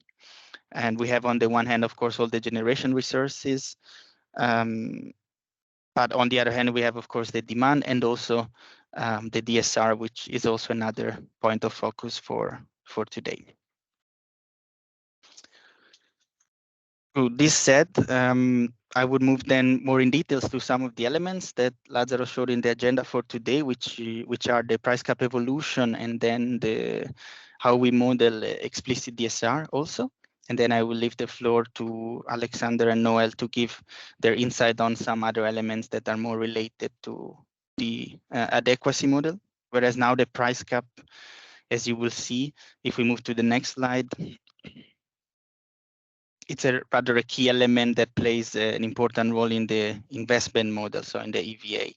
And we have, on the one hand, of course, all the generation resources. But on the other hand, we have, of course, the demand and also the DSR, which is also another point of focus for today. So this said, I would move then more in details to some of the elements that Lazzaro showed in the agenda for today, which are the price cap evolution and then how we model explicit DSR also. And then I will leave the floor to Alexander and Noel to give their insight on some other elements that are more related to the adequacy model. Whereas now the price cap, as you will see, if we move to the next slide, it's rather a key element that plays an important role in the investment model, so in the EVA.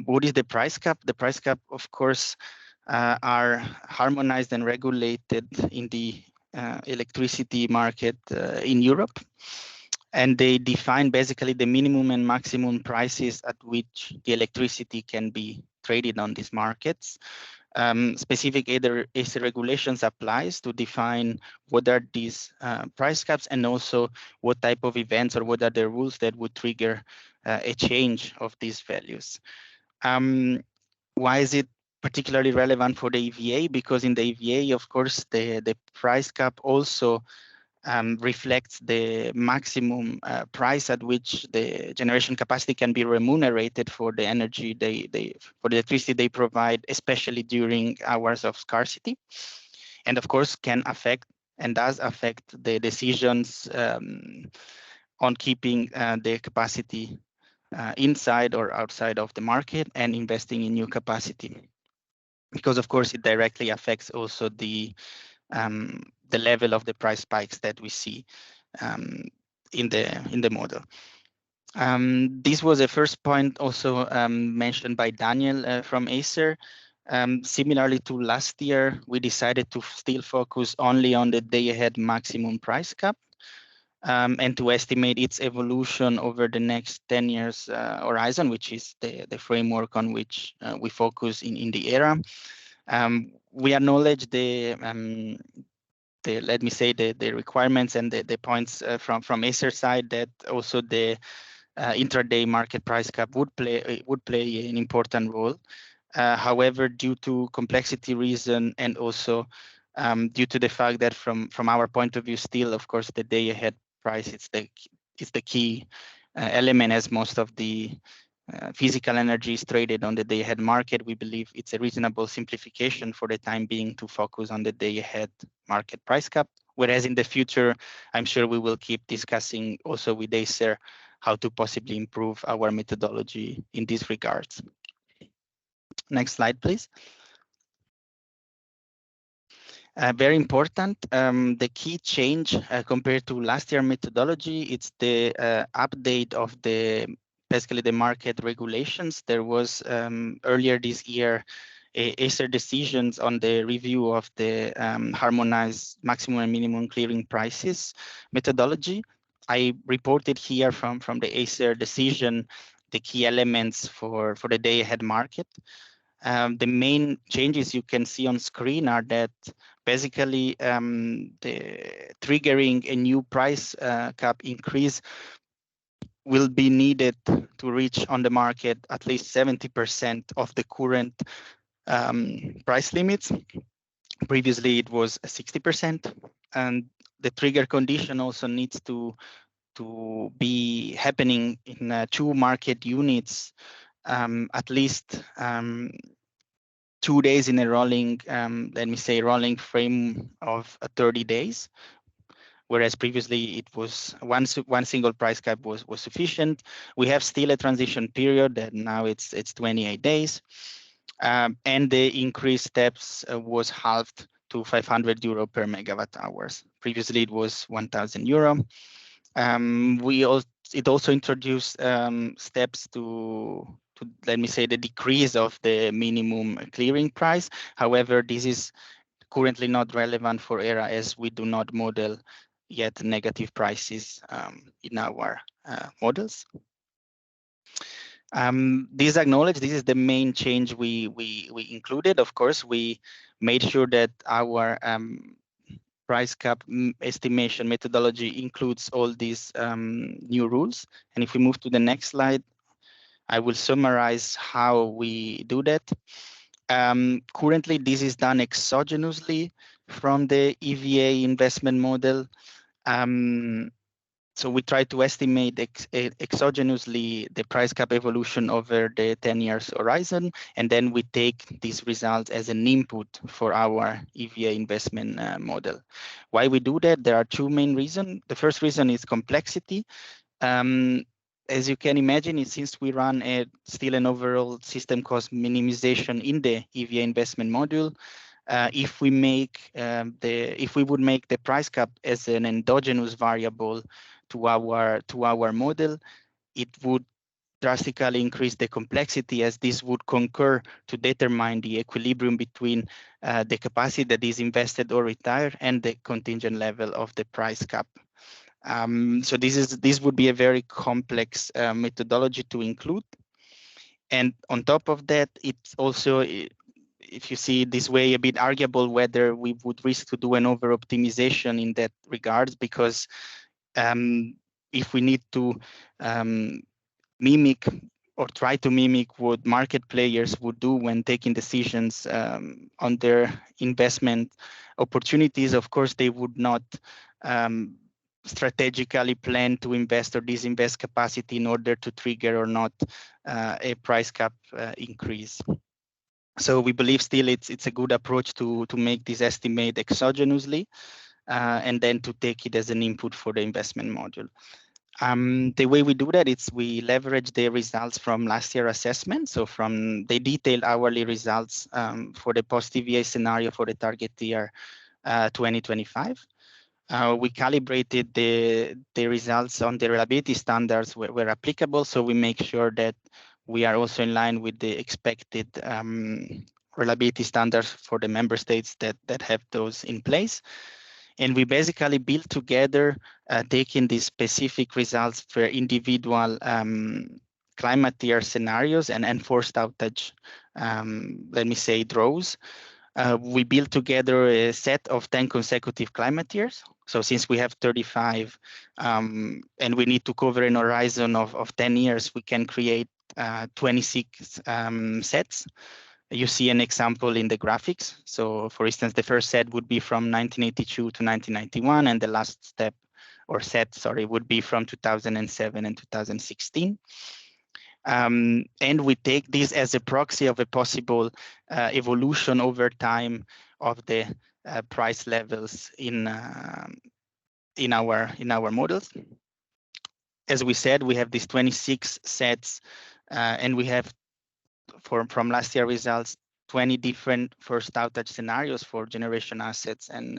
What is the price cap? The price cap, of course, are harmonized and regulated in the electricity market in Europe. And they define basically the minimum and maximum prices at which the electricity can be traded on these markets. Specific ACER regulations applies to define what are these price caps and also what type of events or what are the rules that would trigger a change of these values. Why is it particularly relevant for the EVA? Because in the EVA, of course, the price cap also reflects the maximum price at which the generation capacity can be remunerated for the energy for the electricity they provide, especially during hours of scarcity, and of course can affect and does affect the decisions on keeping the capacity inside or outside of the market and investing in new capacity, because of course it directly affects also the level of the price spikes that we see in the model. This was a first point also mentioned by Daniel from Acer. Similarly to last year, we decided to still focus only on the day-ahead maximum price cap and to estimate its evolution over the next 10 years horizon, which is the framework on which we focus in the ERAA. We acknowledge the let me say the requirements and the points from Acer side that also the intraday market price cap would play an important role. However, due to complexity reason and also due to the fact that from our point of view, still, of course, the day ahead price is the key element, as most of the physical energy is traded on the day ahead market. We believe it's a reasonable simplification for the time being to focus on the day ahead market price cap. Whereas in the future, I'm sure we will keep discussing also with Acer how to possibly improve our methodology in these regards. Next slide, please. Very important, the key change compared to last year methodology, it's the update of basically the market regulations. There was earlier this year Acer decisions on the review of the harmonized maximum and minimum clearing prices methodology. I reported here from the Acer decision the key elements for the day ahead market. The main changes you can see on screen are that basically the triggering a new price cap increase will be needed to reach on the market at least 70% of the current price limits. Previously, it was 60%, and the trigger condition also needs to be happening in 2 market units, at least 2 days in a rolling, let me say, rolling frame of 30 days. Whereas previously it was one single price cap was sufficient. We have still a transition period that now it's 28 days. And the increased steps was halved to 500 euro per megawatt hours. Previously it was 1,000 euro. It also introduced steps to let me say the decrease of the minimum clearing price. However, this is currently not relevant for ERAA as we do not model yet negative prices in our models. This is the main change we included. Of course, we made sure that our price cap estimation methodology includes all these new rules. And if we move to the next slide, I will summarize how we do that. Currently, this is done exogenously from the EVA investment model. So we try to estimate exogenously the price cap evolution over the 10 years horizon, and then we take these results as an input for our EVA investment model. Why we do that? There are 2 main reasons. The first reason is complexity. As you can imagine, since we run still an overall system cost minimization in the EVA investment module, if we would make the price cap as an endogenous variable to our model, it would drastically increase the complexity, as this would concur to determine the equilibrium between the capacity that is invested or retired and the contingent level of the price cap. So this would be a very complex methodology to include. And on top of that, it's also, if you see it this way, a bit arguable whether we would risk to do an over optimization in that regards, because if we need to mimic or try to mimic what market players would do when taking decisions on their investment opportunities, of course, they would not strategically plan to invest or disinvest capacity in order to trigger or not a price cap increase. So we believe still it's a good approach to make this estimate exogenously and then to take it as an input for the investment module. The way we do that is we leverage the results from last year assessment. So from the detailed hourly results for the post-EVA scenario for the target year 2025. We calibrated the results on the reliability standards where applicable. So we make sure that we are also in line with the expected reliability standards for the member states that have those in place. And we basically build together, taking these specific results for individual climate year scenarios and enforced outage, let me say, draws. We build together a set of 10 consecutive climate years. So since we have 35 and we need to cover an horizon of 10 years, we can create 26 sets. You see an example in the graphics. So for instance, the first set would be from 1982 to 1991, and the last step or set, sorry, would be from 2007 and 2016. And we take this as a proxy of a possible evolution over time of the price levels in our models. As we said, we have these 26 sets, and we have from last year results 20 different first outage scenarios for generation assets and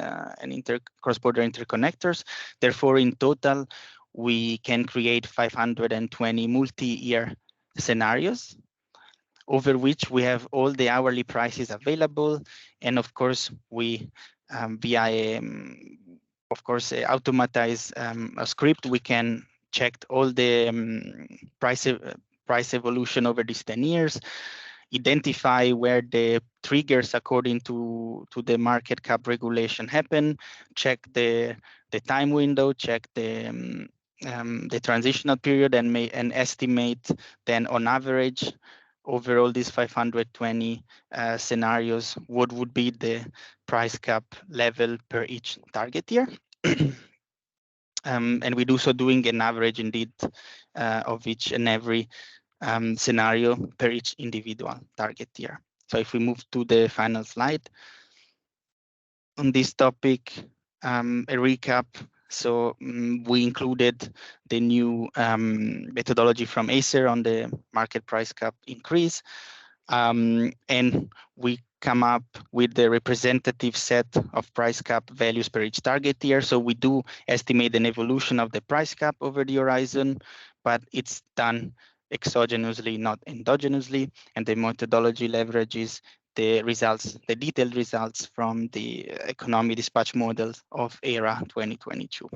cross-border interconnectors. Therefore, in total, we can create 520 multi-year scenarios over which we have all the hourly prices available. And of course, we via automatize a script, we can check all the price evolution over these 10 years, identify where the triggers according to the market cap regulation happen, check the time window, check the transitional period, and estimate then on average over all these 520 scenarios what would be the price cap level per each target year. And we do so doing an average indeed of each and every scenario per each individual target year. So if we move to the final slide on this topic, a recap. So we included the new methodology from Acer on the market price cap increase, and we come up with the representative set of price cap values per each target year. So we do estimate an evolution of the price cap over the horizon, but it's done exogenously, not endogenously, and the methodology leverages the results, the detailed results from the economy dispatch models of ERAA 2022.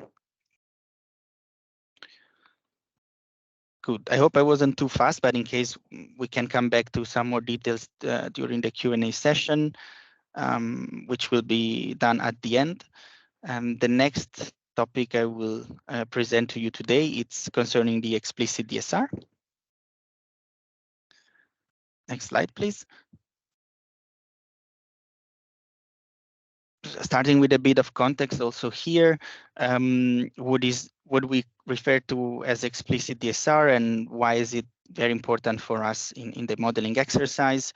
Good. I hope I wasn't too fast, but in case we can come back to some more details during the Q&A session, which will be done at the end. The next topic I will present to you today, it's concerning the explicit DSR. Next slide, please. Starting with a bit of context also here, what we refer to as explicit DSR and why is it very important for us in the modeling exercise.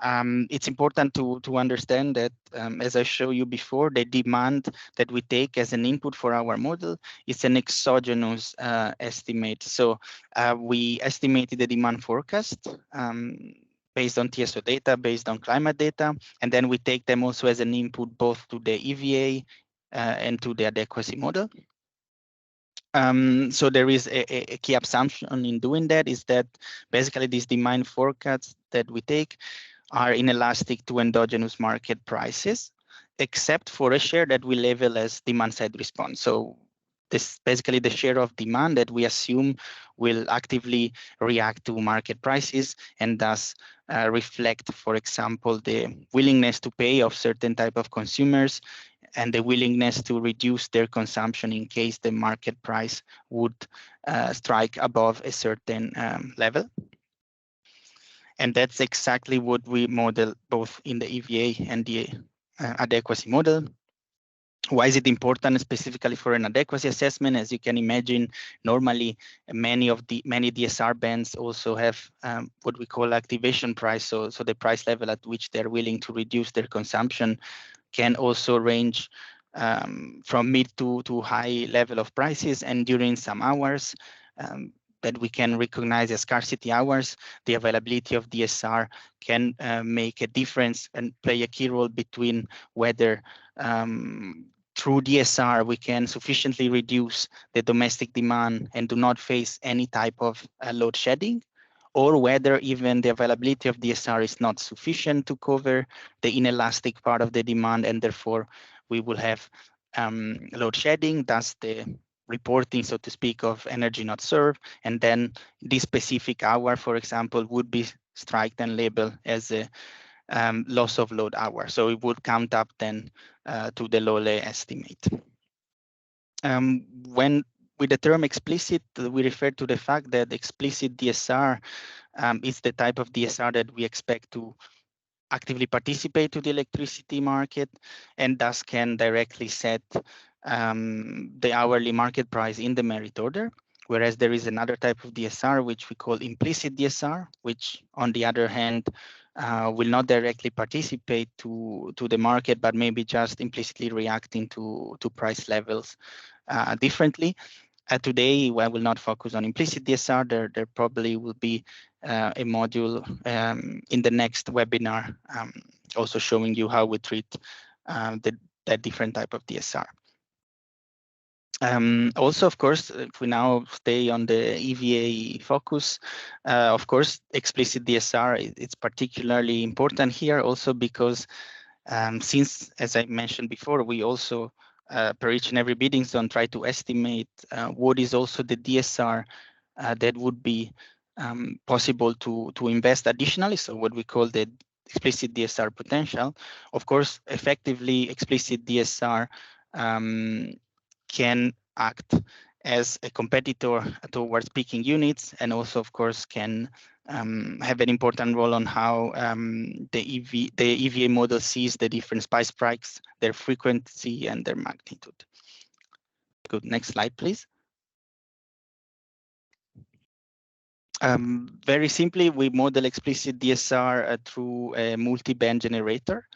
It's important to understand that, as I showed you before, the demand that we take as an input for our model is an exogenous estimate. So we estimated the demand forecast based on TSO data, based on climate data, and then we take them also as an input both to the EVA and to the adequacy model. So there is a key assumption in doing that is that basically these demand forecasts that we take are inelastic to endogenous market prices, except for a share that we label as demand side response. So this basically the share of demand that we assume will actively react to market prices and thus reflect, for example, the willingness to pay of certain type of consumers and the willingness to reduce their consumption in case the market price would strike above a certain level. And that's exactly what we model both in the EVA and the adequacy model. Why is it important specifically for an adequacy assessment? As you can imagine, normally many DSR bands also have what we call activation price. So the price level at which they're willing to reduce their consumption can also range from mid to high level of prices. And during some hours that we can recognize as scarcity hours, the availability of DSR can make a difference and play a key role between whether through DSR we can sufficiently reduce the domestic demand and do not face any type of load shedding, or whether even the availability of DSR is not sufficient to cover the inelastic part of the demand, and therefore we will have load shedding, thus the reporting, so to speak, of energy not served, and then this specific hour, for example, would be struck and labeled as a loss of load hour. So it would count up then to the LOLE estimate. When with the term explicit, we refer to the fact that explicit DSR is the type of DSR that we expect to actively participate to the electricity market, and thus can directly set the hourly market price in the merit order. Whereas there is another type of DSR, which we call implicit DSR, which on the other hand will not directly participate to the market, but maybe just implicitly reacting to price levels differently. Today, I will not focus on implicit DSR. There probably will be a module in the next webinar also showing you how we treat that different type of DSR. Also, of course, if we now stay on the EVA focus, of course, explicit DSR, it's particularly important here also because since, as I mentioned before, we also per each and every bidding zone try to estimate what is also the DSR that would be possible to invest additionally, so what we call the explicit DSR potential. Of course, effectively, explicit DSR can act as a competitor towards peaking units, and also, of course, can have an important role on how the EVA model sees the different spice spikes, their frequency, and their magnitude. Good. Next slide, please. Very simply, we model explicit DSR through a multi-band generator.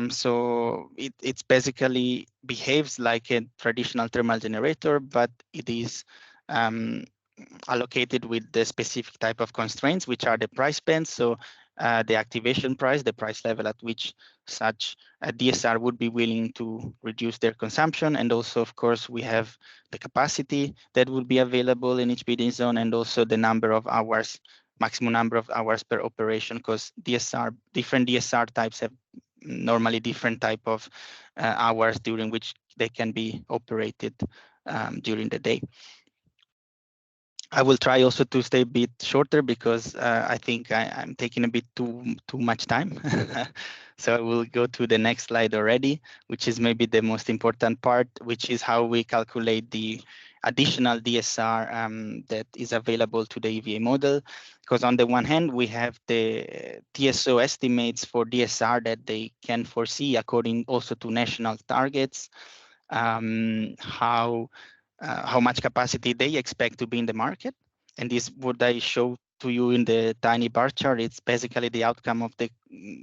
So it basically behaves like a traditional thermal generator, but it is allocated with the specific type of constraints, which are the price bands. So the activation price, the price level at which such a DSR would be willing to reduce their consumption. And also, of course, we have the capacity that would be available in each bidding zone, and also the number of hours, maximum number of hours per operation, because different DSR types have normally different type of hours during which they can be operated during the day. I will try also to stay a bit shorter because I think I'm taking a bit too much time. So I will go to the next slide already, which is maybe the most important part, which is how we calculate the additional DSR that is available to the EVA model. Because on the one hand, we have the TSO estimates for DSR that they can foresee according also to national targets, how much capacity they expect to be in the market. And this, what I show to you in the tiny bar chart, it's basically the outcome of the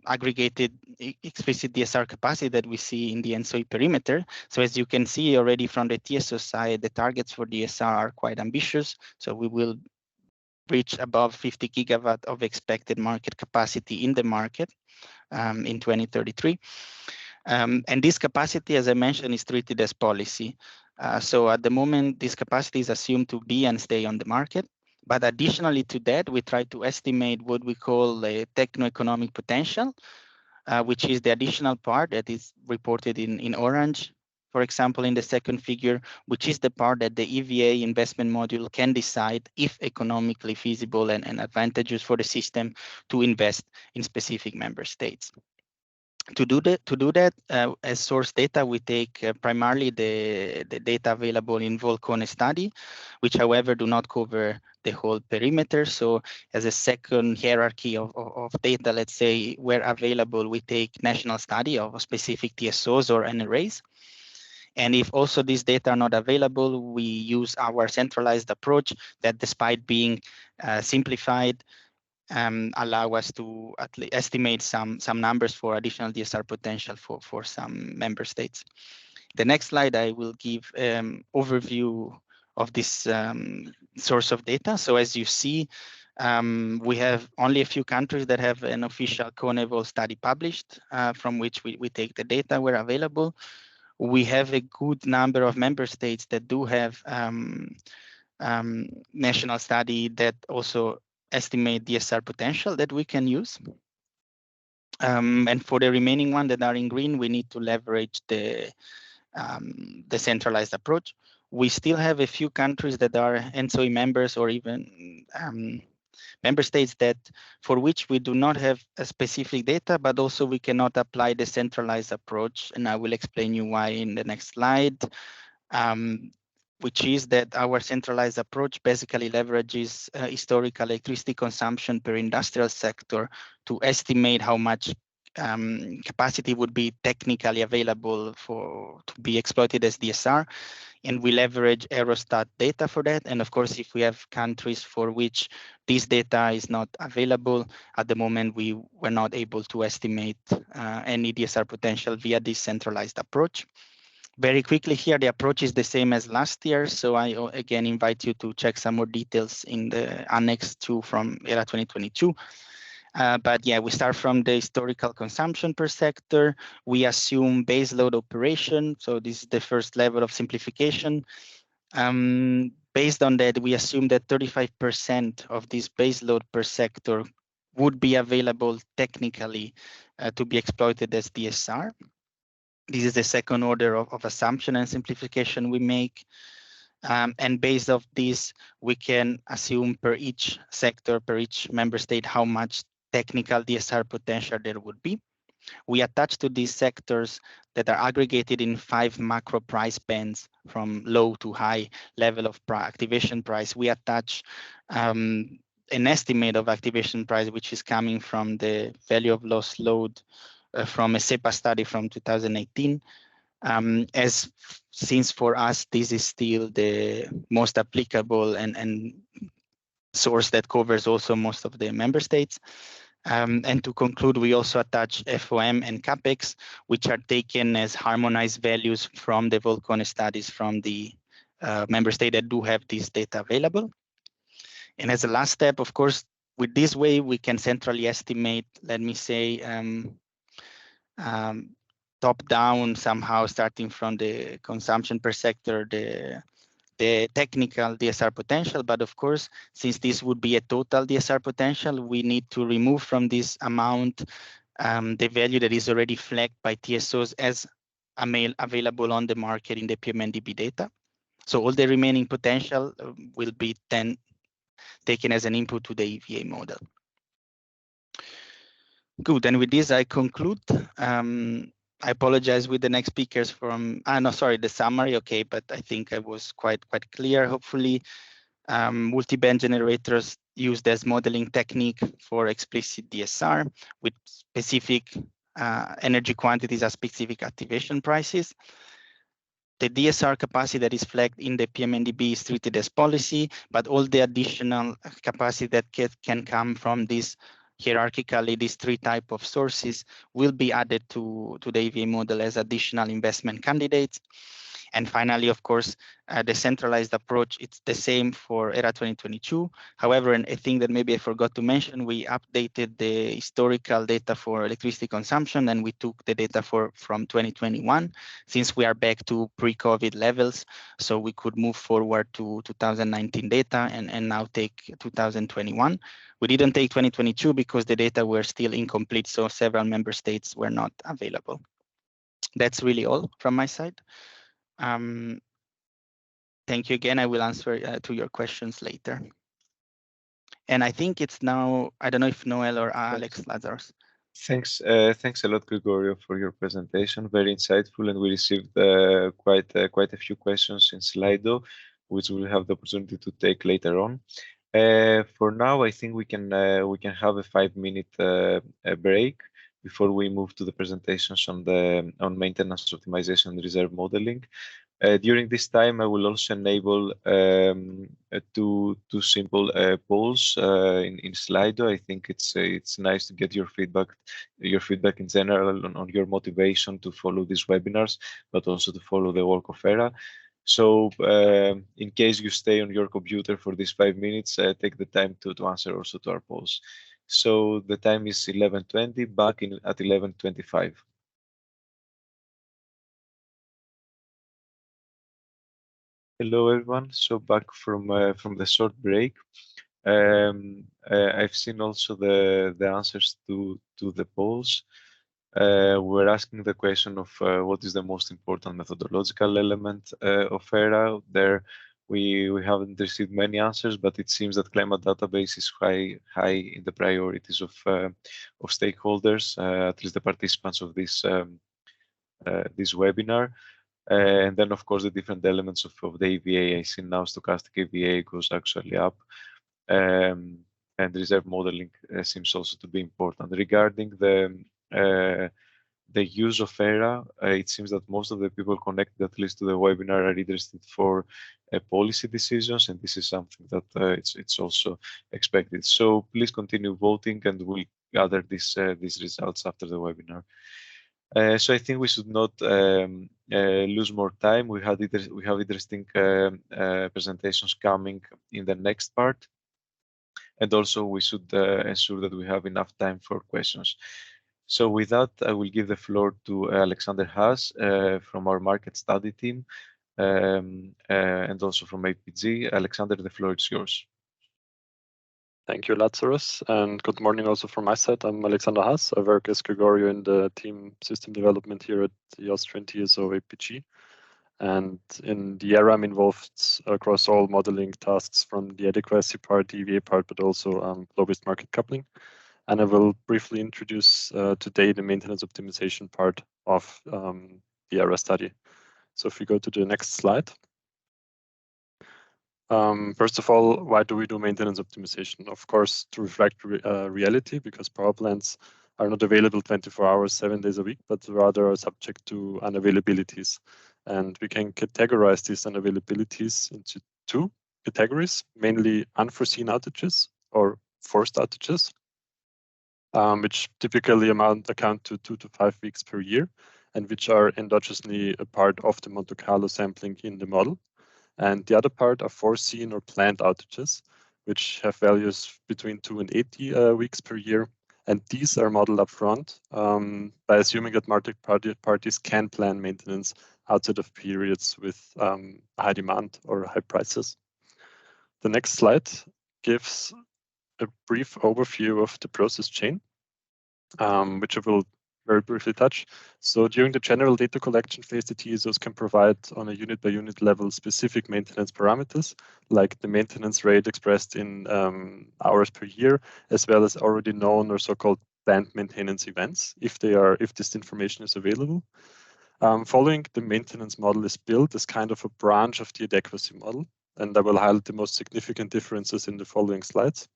aggregated explicit DSR capacity that we see in the ENTSO-E perimeter. So as you can see already from the TSO side, the targets for DSR are quite ambitious. So we will reach above 50 gigawatt of expected market capacity in the market in 2033. And this capacity, as I mentioned, is treated as policy. So at the moment, this capacity is assumed to be and stay on the market. But additionally to that, we try to estimate what we call a techno-economic potential, which is the additional part that is reported in orange, for example, in the second figure, which is the part that the EVA investment module can decide if economically feasible and advantageous for the system to invest in specific member states. To do that, as source data, we take primarily the data available in Volcone study, which, however, do not cover the whole perimeter. So as a second hierarchy of data, let's say, where available, we take national study of specific TSOs or NRAs. And if also these data are not available, we use our centralized approach that, despite being simplified, allow us to estimate some numbers for additional DSR potential for some member states. The next slide, I will give overview of this source of data. So as you see, we have only a few countries that have an official CONEVOL study published, from which we take the data where available. We have a good number of member states that do have national study that also estimate DSR potential that we can use. And for the remaining one that are in green, we need to leverage the centralized approach. We still have a few countries that are ENTSO-E members, or even member states that for which we do not have a specific data, but also we cannot apply the centralized approach. And I will explain you why in the next slide, which is that our centralized approach basically leverages historical electricity consumption per industrial sector to estimate how much capacity would be technically available to be exploited as DSR. And we leverage Eurostat data for that. And of course, if we have countries for which this data is not available, at the moment, we were not able to estimate any DSR potential via this centralized approach. Very quickly here, the approach is the same as last year. So I again invite you to check some more details in the Annex 2 from ERA 2022. But yeah, we start from the historical consumption per sector. We assume base load operation. So this is the first level of simplification. Based on that, we assume that 35% of this base load per sector would be available technically to be exploited as DSR. This is the second order of assumption and simplification we make. And based off this, we can assume per each sector, per each member state, how much technical DSR potential there would be. We attach to these sectors that are aggregated in 5 macro price bands from low to high level of activation price. We attach an estimate of activation price, which is coming from the value of lost load from a SEPA study from 2018. Since for us, this is still the most applicable and source that covers also most of the member states. And to conclude, we also attach FOM and CAPEX, which are taken as harmonized values from the Volcone studies from the member state that do have this data available. And as a last step, of course, with this way, we can centrally estimate, let me say, top down somehow, starting from the consumption per sector, the technical DSR potential. But of course, since this would be a total DSR potential, we need to remove from this amount the value that is already flagged by TSOs as available on the market in the PMNDB data. So all the remaining potential will be then taken as an input to the EVA model. Good, and with this I conclude. I apologize with the next speakers from, no, sorry, the summary, okay, but I think I was quite clear, hopefully. Multi-band generators used as modeling technique for explicit DSR with specific energy quantities at specific activation prices. The DSR capacity that is flagged in the PMNDB is treated as policy, but all the additional capacity that can come from this hierarchically, these 3 types of sources will be added to the EVA model as additional investment candidates. And finally, of course, the centralized approach, it's the same for ERA 2022. However, and a thing that maybe I forgot to mention, we updated the historical data for electricity consumption, and we took the data from 2021, since we are back to pre-COVID levels. So we could move forward to 2019 data and now take 2021. We didn't take 2022 because the data were still incomplete, so several member states were not available. That's really all from my side. Thank you again. I will answer to your questions later. And I think it's now, I don't know if Noel or Alex Lazarus. Thanks a lot, Gregorio, for your presentation. Very insightful, and we received quite a few questions in Slido, which we'll have the opportunity to take later on. For now, I think we can have a 5-minute break before we move to the presentations on maintenance optimization and reserve modeling. During this time, I will also enable two simple polls in Slido. I think it's nice to get your feedback in general on your motivation to follow these webinars, but also to follow the work of ERA. So in case you stay on your computer for these 5 minutes, take the time to answer also to our polls. So the time is 11:20, back at 11:25. Hello everyone. So back from the short break. I've seen also the answers to the polls. We're asking the question of what is the most important methodological element of ERAA. There, we haven't received many answers, but it seems that climate database is high in the priorities of stakeholders, at least the participants of this this webinar. And then, of course, the different elements of the EVA. I see now stochastic EVA goes actually up. And reserve modeling seems also to be important. Regarding the use of ERAA, it seems that most of the people connected at least to the webinar are interested for policy decisions, and this is something that it's also expected. So please continue voting, and we'll gather these results after the webinar. So I think we should not lose more time. We have interesting presentations coming in the next part. And also we should ensure that we have enough time for questions. So with that, I will give the floor to Alexander Haas from our market study team and also from APG. Alexander, the floor is yours. Thank you, Lazarus, and good morning also from my side. I'm Alexander Haas. I work as Gregorio in the team system development here at the Austrian TSO APG. And in the ERAA, I'm involved across all modeling tasks from the adequacy part, the EVA part, but also low-based market coupling. And I will briefly introduce today the maintenance optimization part of the ERAA study. So if we go to the next slide. First of all, why do we do maintenance optimization? Of course, to reflect reality, because power plants are not available 24 hours, 7 days a week, but rather are subject to unavailabilities. And we can categorize these unavailabilities into two categories, mainly unforeseen outages or forced outages, which typically account to 2 to 5 weeks per year, and which are endogenously a part of the Monte Carlo sampling in the model. And the other part are foreseen or planned outages, which have values between 2 and 80 weeks per year. And these are modeled up front by assuming that market parties can plan maintenance outside of periods with high demand or high prices. The next slide gives a brief overview of the process chain, which I will very briefly touch. So during the general data collection phase, the TSOs can provide on a unit by unit level specific maintenance parameters, like the maintenance rate expressed in hours per year, as well as already known or so-called planned maintenance events, if this information is available. Following, the maintenance model is built as kind of a branch of the adequacy model, and I will highlight the most significant differences in the following slides.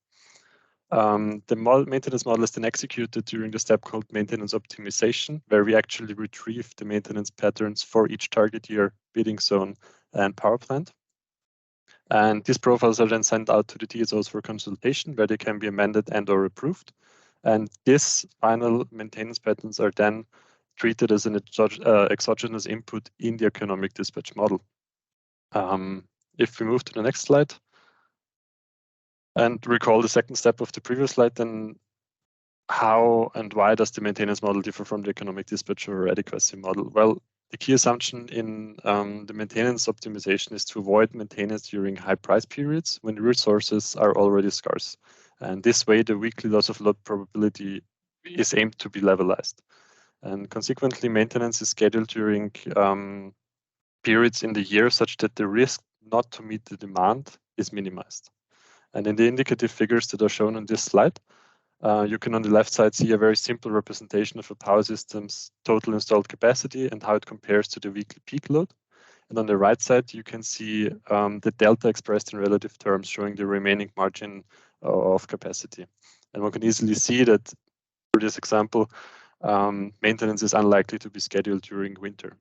The maintenance model is then executed during the step called maintenance optimization, where we actually retrieve the maintenance patterns for each target year, bidding zone, and power plant. And these profiles are then sent out to the TSOs for consultation, where they can be amended and or approved. And these final maintenance patterns are then treated as an exogenous input in the economic dispatch model. If we move to the next slide, and recall the second step of the previous slide, then how and why does the maintenance model differ from the economic dispatch or adequacy model? Well, the key assumption in the maintenance optimization is to avoid maintenance during high price periods when resources are already scarce. And this way, the weekly loss of load probability is aimed to be levelized. And consequently, maintenance is scheduled during periods in the year such that the risk not to meet the demand is minimized. And in the indicative figures that are shown on this slide, you can on the left side see a very simple representation of a power system's total installed capacity and how it compares to the weekly peak load. And on the right side, you can see the delta expressed in relative terms, showing the remaining margin of capacity. And one can easily see that for this example, maintenance is unlikely to be scheduled during winter.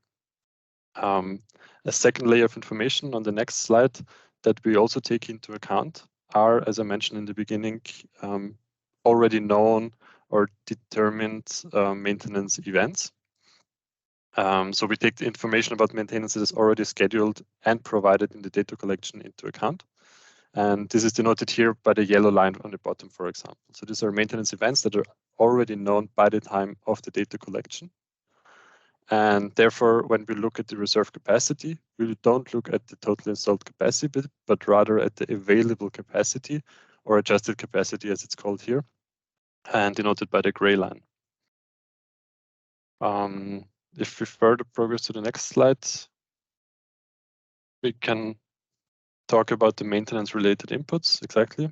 A second layer of information on the next slide that we also take into account are, as I mentioned in the beginning, already known or determined maintenance events. So we take the information about maintenance that is already scheduled and provided in the data collection into account. And this is denoted here by the yellow line on the bottom, for example. So these are maintenance events that are already known by the time of the data collection. And therefore, when we look at the reserve capacity, we don't look at the total installed capacity, but rather at the available capacity or adjusted capacity as it's called here, and denoted by the gray line. If we further progress to the next slide, we can talk about the maintenance related inputs exactly.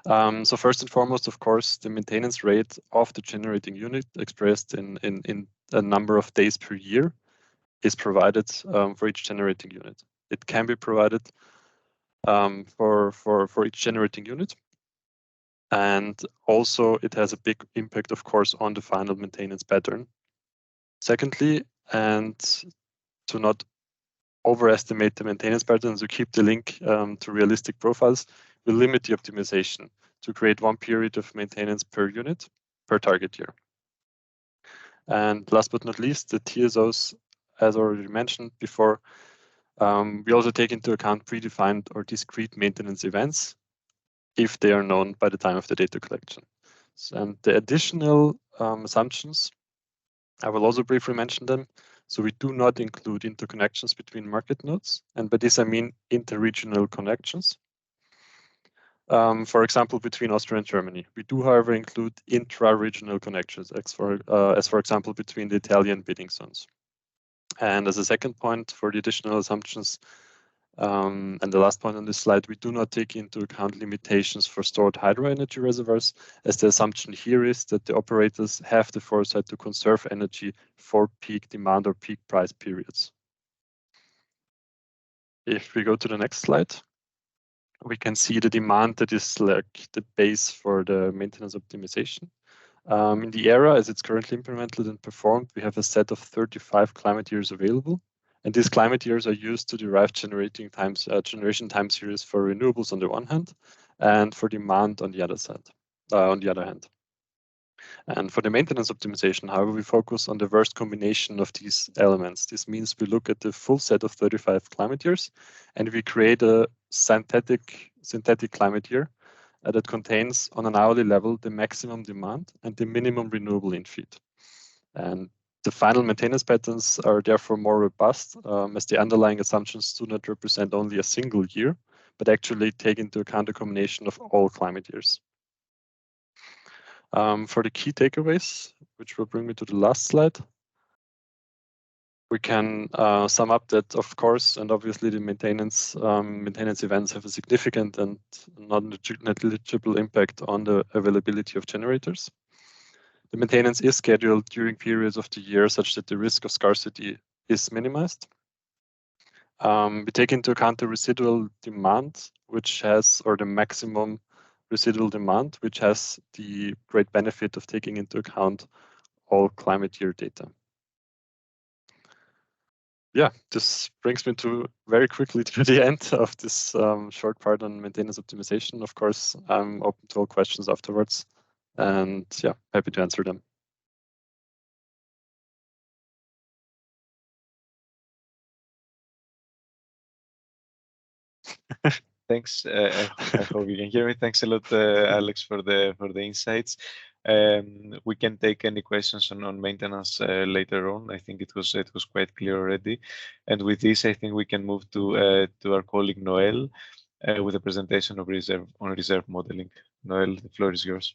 So first and foremost, of course, the maintenance rate of the generating unit expressed in a number of days per year is provided for each generating unit. It can be provided for each generating unit. And also it has a big impact, of course, on the final maintenance pattern. Secondly, and to not overestimate the maintenance pattern, to keep the link to realistic profiles, we limit the optimization to create one period of maintenance per unit per target year. And last but not least, the TSOs, as already mentioned before, we also take into account predefined or discrete maintenance events if they are known by the time of the data collection. And the additional assumptions, I will also briefly mention them. So we do not include interconnections between market nodes. And by this, I mean interregional connections. For example, between Austria and Germany. We do, however, include intra-regional connections, as for example, between the Italian bidding zones. And as a second point for the additional assumptions, and the last point on this slide, we do not take into account limitations for stored hydro energy reservoirs, as the assumption here is that the operators have the foresight to conserve energy for peak demand or peak price periods. If we go to the next slide, we can see the demand that is like the base for the maintenance optimization. In the ERAA, as it's currently implemented and performed, we have a set of 35 climate years available. And these climate years are used to derive generation time series for renewables on the one hand, and for demand on the other side, on the other hand. And for the maintenance optimization, however, we focus on the worst combination of these elements. This means we look at the full set of 35 climate years, and we create a synthetic climate year that contains on an hourly level the maximum demand and the minimum renewable infeed. And the final maintenance patterns are therefore more robust, as the underlying assumptions do not represent only a single year, but actually take into account a combination of all climate years. For the key takeaways, which will bring me to the last slide, we can sum up that, of course, and obviously the maintenance events have a significant and non-negligible impact on the availability of generators. The maintenance is scheduled during periods of the year such that the risk of scarcity is minimized. We take into account the residual demand, which has, or the maximum residual demand, which has the great benefit of taking into account all climate year data. Yeah, this brings me to very quickly to the end of this short part on maintenance optimization. Of course, I'm open to all questions afterwards, and yeah, happy to answer them. Thanks. I hope you can hear me. Thanks a lot, Alex, for the insights. We can take any questions on maintenance later on. I think it was quite clear already. And with this, I think we can move to our colleague Noel with a presentation of reserve modeling. Noel, the floor is yours.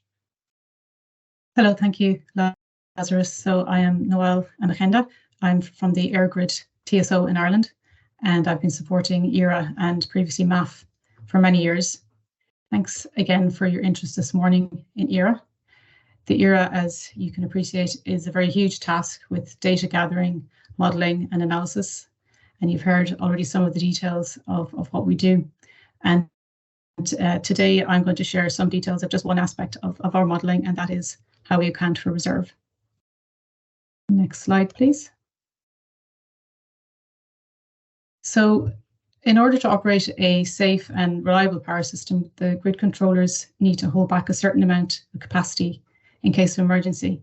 Hello, thank you, Lazarus. So I am Noel Anachenda. I'm from the ERAA TSO in Ireland, and I've been supporting ERAA and previously MAF for many years. Thanks again for your interest this morning in ERAA. The ERAA, as you can appreciate, is a very huge task with data gathering, modelling and analysis. And you've heard already some of the details of what we do. And today I'm going to share some details of just one aspect of our modelling, and that is how we account for reserve. Next slide, please. So in order to operate a safe and reliable power system, the grid controllers need to hold back a certain amount of capacity in case of emergency.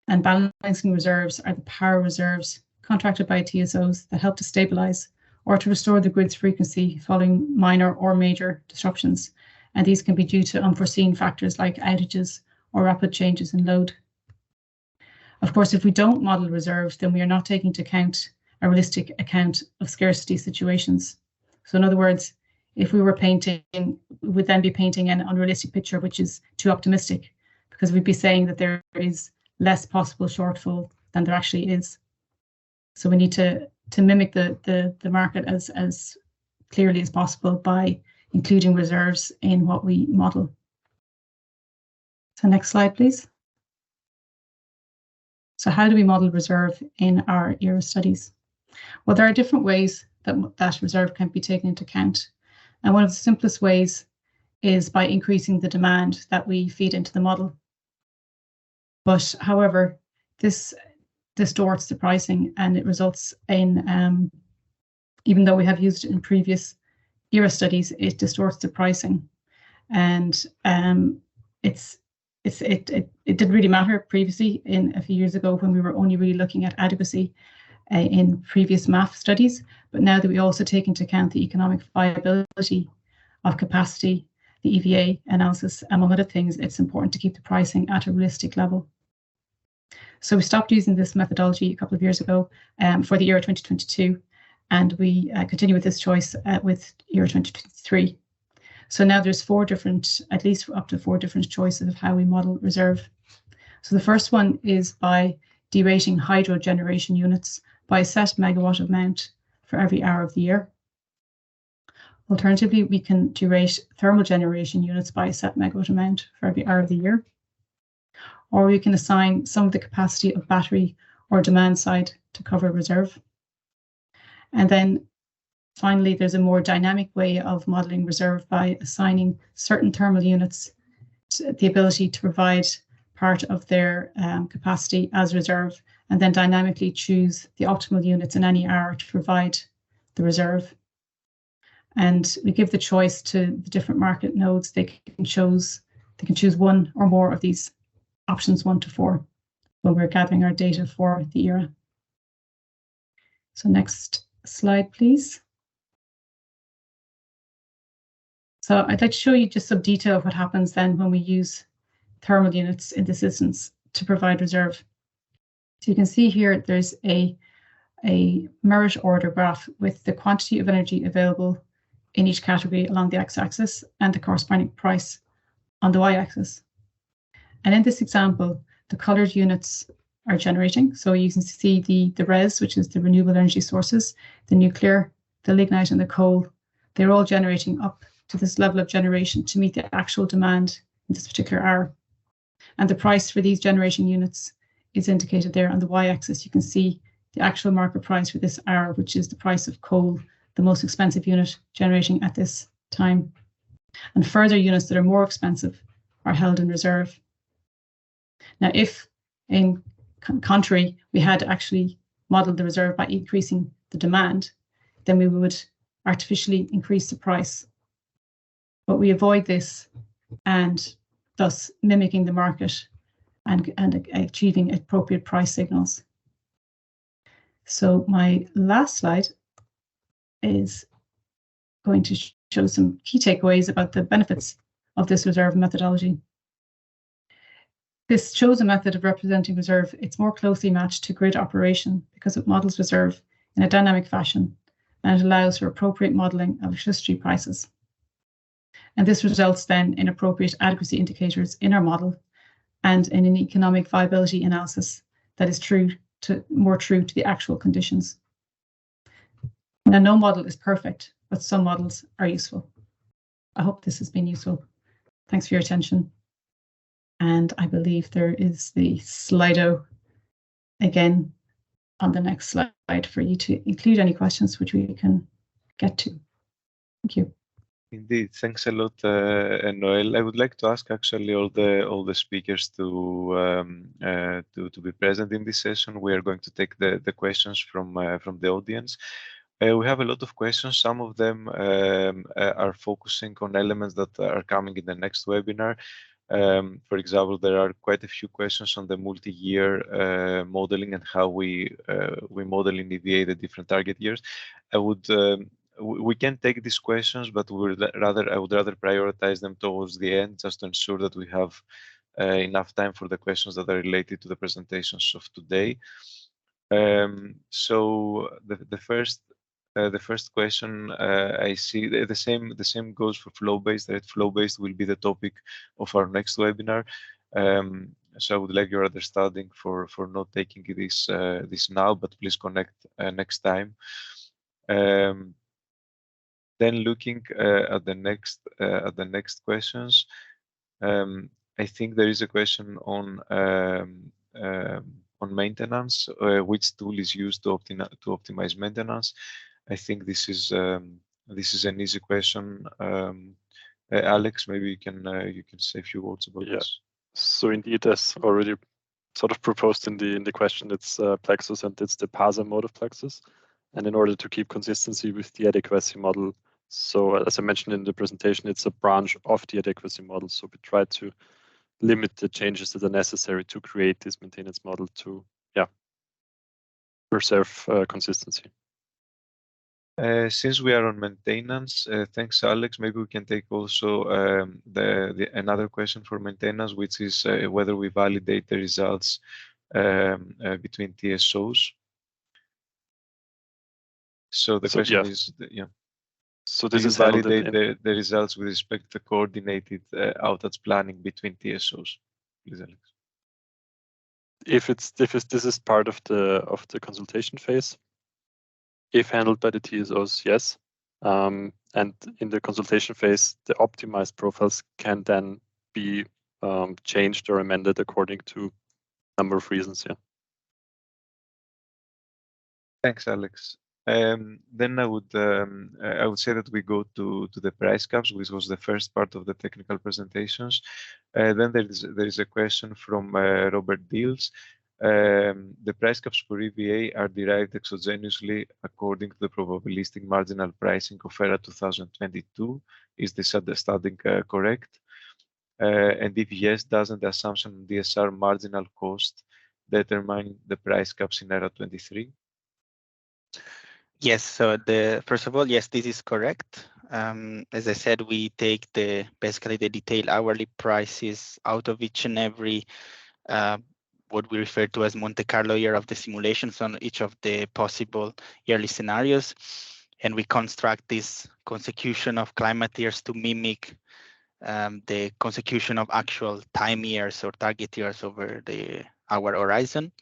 And balancing reserves are the power reserves contracted by TSOs that help to stabilise or to restore the grid's frequency following minor or major disruptions. And these can be due to unforeseen factors like outages or rapid changes in load. Of course, if we don't model reserves, then we are not taking into account a realistic account of scarcity situations. So in other words, if we were painting, we would then be painting an unrealistic picture, which is too optimistic, because we'd be saying that there is less possible shortfall than there actually is. So we need to mimic the market as clearly as possible by including reserves in what we model. So next slide, please. So how do we model reserve in our ERA studies? Well, there are different ways that reserve can be taken into account. And one of the simplest ways is by increasing the demand that we feed into the model. But however, this distorts the pricing, and it results in, even though we have used it in previous ERA studies, it distorts the pricing. And it didn't really matter previously in a few years ago when we were only really looking at adequacy in previous MAF studies. But now that we also take into account the economic viability of capacity, the EVA analysis, among other things, it's important to keep the pricing at a realistic level. So we stopped using this methodology a couple of years ago for the ERA 2022, and we continue with this choice with ERA 2023. So now there's at least up to 4 different choices of how we model reserve. So the first one is by derating hydro generation units by a set megawatt amount for every hour of the year. Alternatively, we can derate thermal generation units by a set megawatt amount for every hour of the year. Or we can assign some of the capacity of battery or demand side to cover reserve. And then finally, there's a more dynamic way of modeling reserve by assigning certain thermal units the ability to provide part of their capacity as reserve, and then dynamically choose the optimal units in any hour to provide the reserve. And we give the choice to the different market nodes. They can choose one or more of these options 1 to 4 when we're gathering our data for the ERA. So next slide, please. So I'd like to show you just some detail of what happens then when we use thermal units in this instance to provide reserve. So you can see here there's a merit order graph with the quantity of energy available in each category along the x-axis and the corresponding price on the y-axis. And in this example, the colored units are generating. So you can see the RES, which is the renewable energy sources, the nuclear, the lignite, and the coal. They're all generating up to this level of generation to meet the actual demand in this particular hour. And the price for these generation units is indicated there on the y-axis. You can see the actual market price for this hour, which is the price of coal, the most expensive unit generating at this time. And further units that are more expensive are held in reserve. Now, if in contrary, we had actually modeled the reserve by increasing the demand, then we would artificially increase the price. But we avoid this, and thus mimicking the market and achieving appropriate price signals. So my last slide is going to show some key takeaways about the benefits of this reserve methodology. This shows a method of representing reserve. It's more closely matched to grid operation because it models reserve in a dynamic fashion, and it allows for appropriate modeling of electricity prices. And this results then in appropriate adequacy indicators in our model and in an economic viability analysis that is more true to the actual conditions. Now, no model is perfect, but some models are useful. I hope this has been useful. Thanks for your attention. And I believe there is the Slido again on the next slide for you to include any questions which we can get to. Thank you. Indeed, thanks a lot, Noel. I would like to ask actually all the speakers to be present in this session. We are going to take the questions from the audience. We have a lot of questions. Some of them are focusing on elements that are coming in the next webinar. For example, there are quite a few questions on the multi-year modeling and how we model in EVA the different target years. We can take these questions, but I would rather prioritize them towards the end, just to ensure that we have enough time for the questions that are related to the presentations of today. So the first the first question I see the same goes for flow-based. That flow-based will be the topic of our next webinar. So I would like your understanding for not taking this this now, but please connect next time. Then looking at the next questions, I think there is a question on maintenance. Which tool is used to optimize maintenance? I think this is an easy question. Alex, maybe you can say a few words about this. So indeed, as already sort of proposed in the question, it's Plexus, and it's the parser mode of Plexus. And in order to keep consistency with the adequacy model, so as I mentioned in the presentation, it's a branch of the adequacy model. So we try to limit the changes that are necessary to create this maintenance model to, preserve consistency. Since we are on maintenance, thanks, Alex. Maybe we can take also another question for maintenance, which is whether we validate the results between TSOs. So the question is, So this do you is validate the results with respect to the coordinated outage planning between TSOs, please, Alex? If this is part of the consultation phase, if handled by the TSOs, yes. And in the consultation phase, the optimized profiles can then be changed or amended according to a number of reasons. Yeah. Thanks, Alex. Then I would say that we go to the price caps, which was the first part of the technical presentations. Then there is a question from Robert Deals. The price caps for EVA are derived exogenously according to the probabilistic marginal pricing of ERA 2022. Is this understanding correct? And if yes, doesn't the assumption on DSR marginal cost determine the price caps in ERA 23? Yes, so first of all, yes, this is correct. As I said, we take basically the detailed hourly prices out of each and every what we refer to as Monte Carlo year of the simulations on each of the possible yearly scenarios, and we construct this consecution of climate years to mimic the consecution of actual time years or target years over our horizon.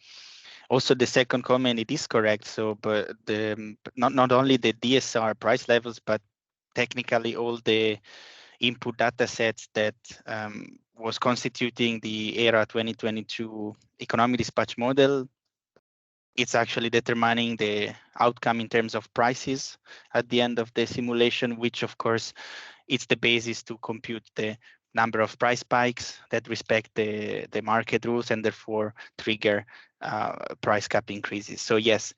Also, the second comment, it is correct. So, but not only the DSR price levels, but technically all the input data sets that was constituting the ERA 2022 economic dispatch model, it's actually determining the outcome in terms of prices at the end of the simulation, which of course, it's the basis to compute the number of price spikes that respect the market rules and therefore trigger price cap increases. So yes,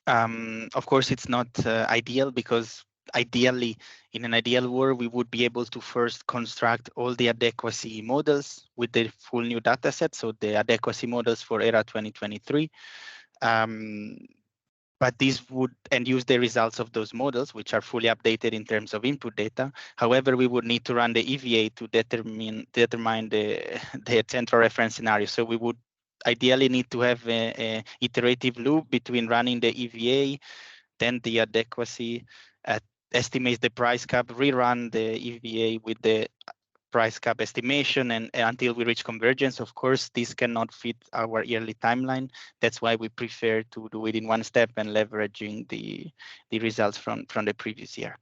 of course, it's not ideal because ideally, in an ideal world, we would be able to first construct all the adequacy models with the full new data set. So the adequacy models for ERA 2023. But this would use the results of those models, which are fully updated in terms of input data. However, we would need to run the EVA to determine the central reference scenario. So we would ideally need to have a iterative loop between running the EVA, then the adequacy, estimates the price cap, rerun the EVA with the price cap estimation, and until we reach convergence. Of course, this cannot fit our yearly timeline. That's why we prefer to do it in one step and leveraging the results from the previous year.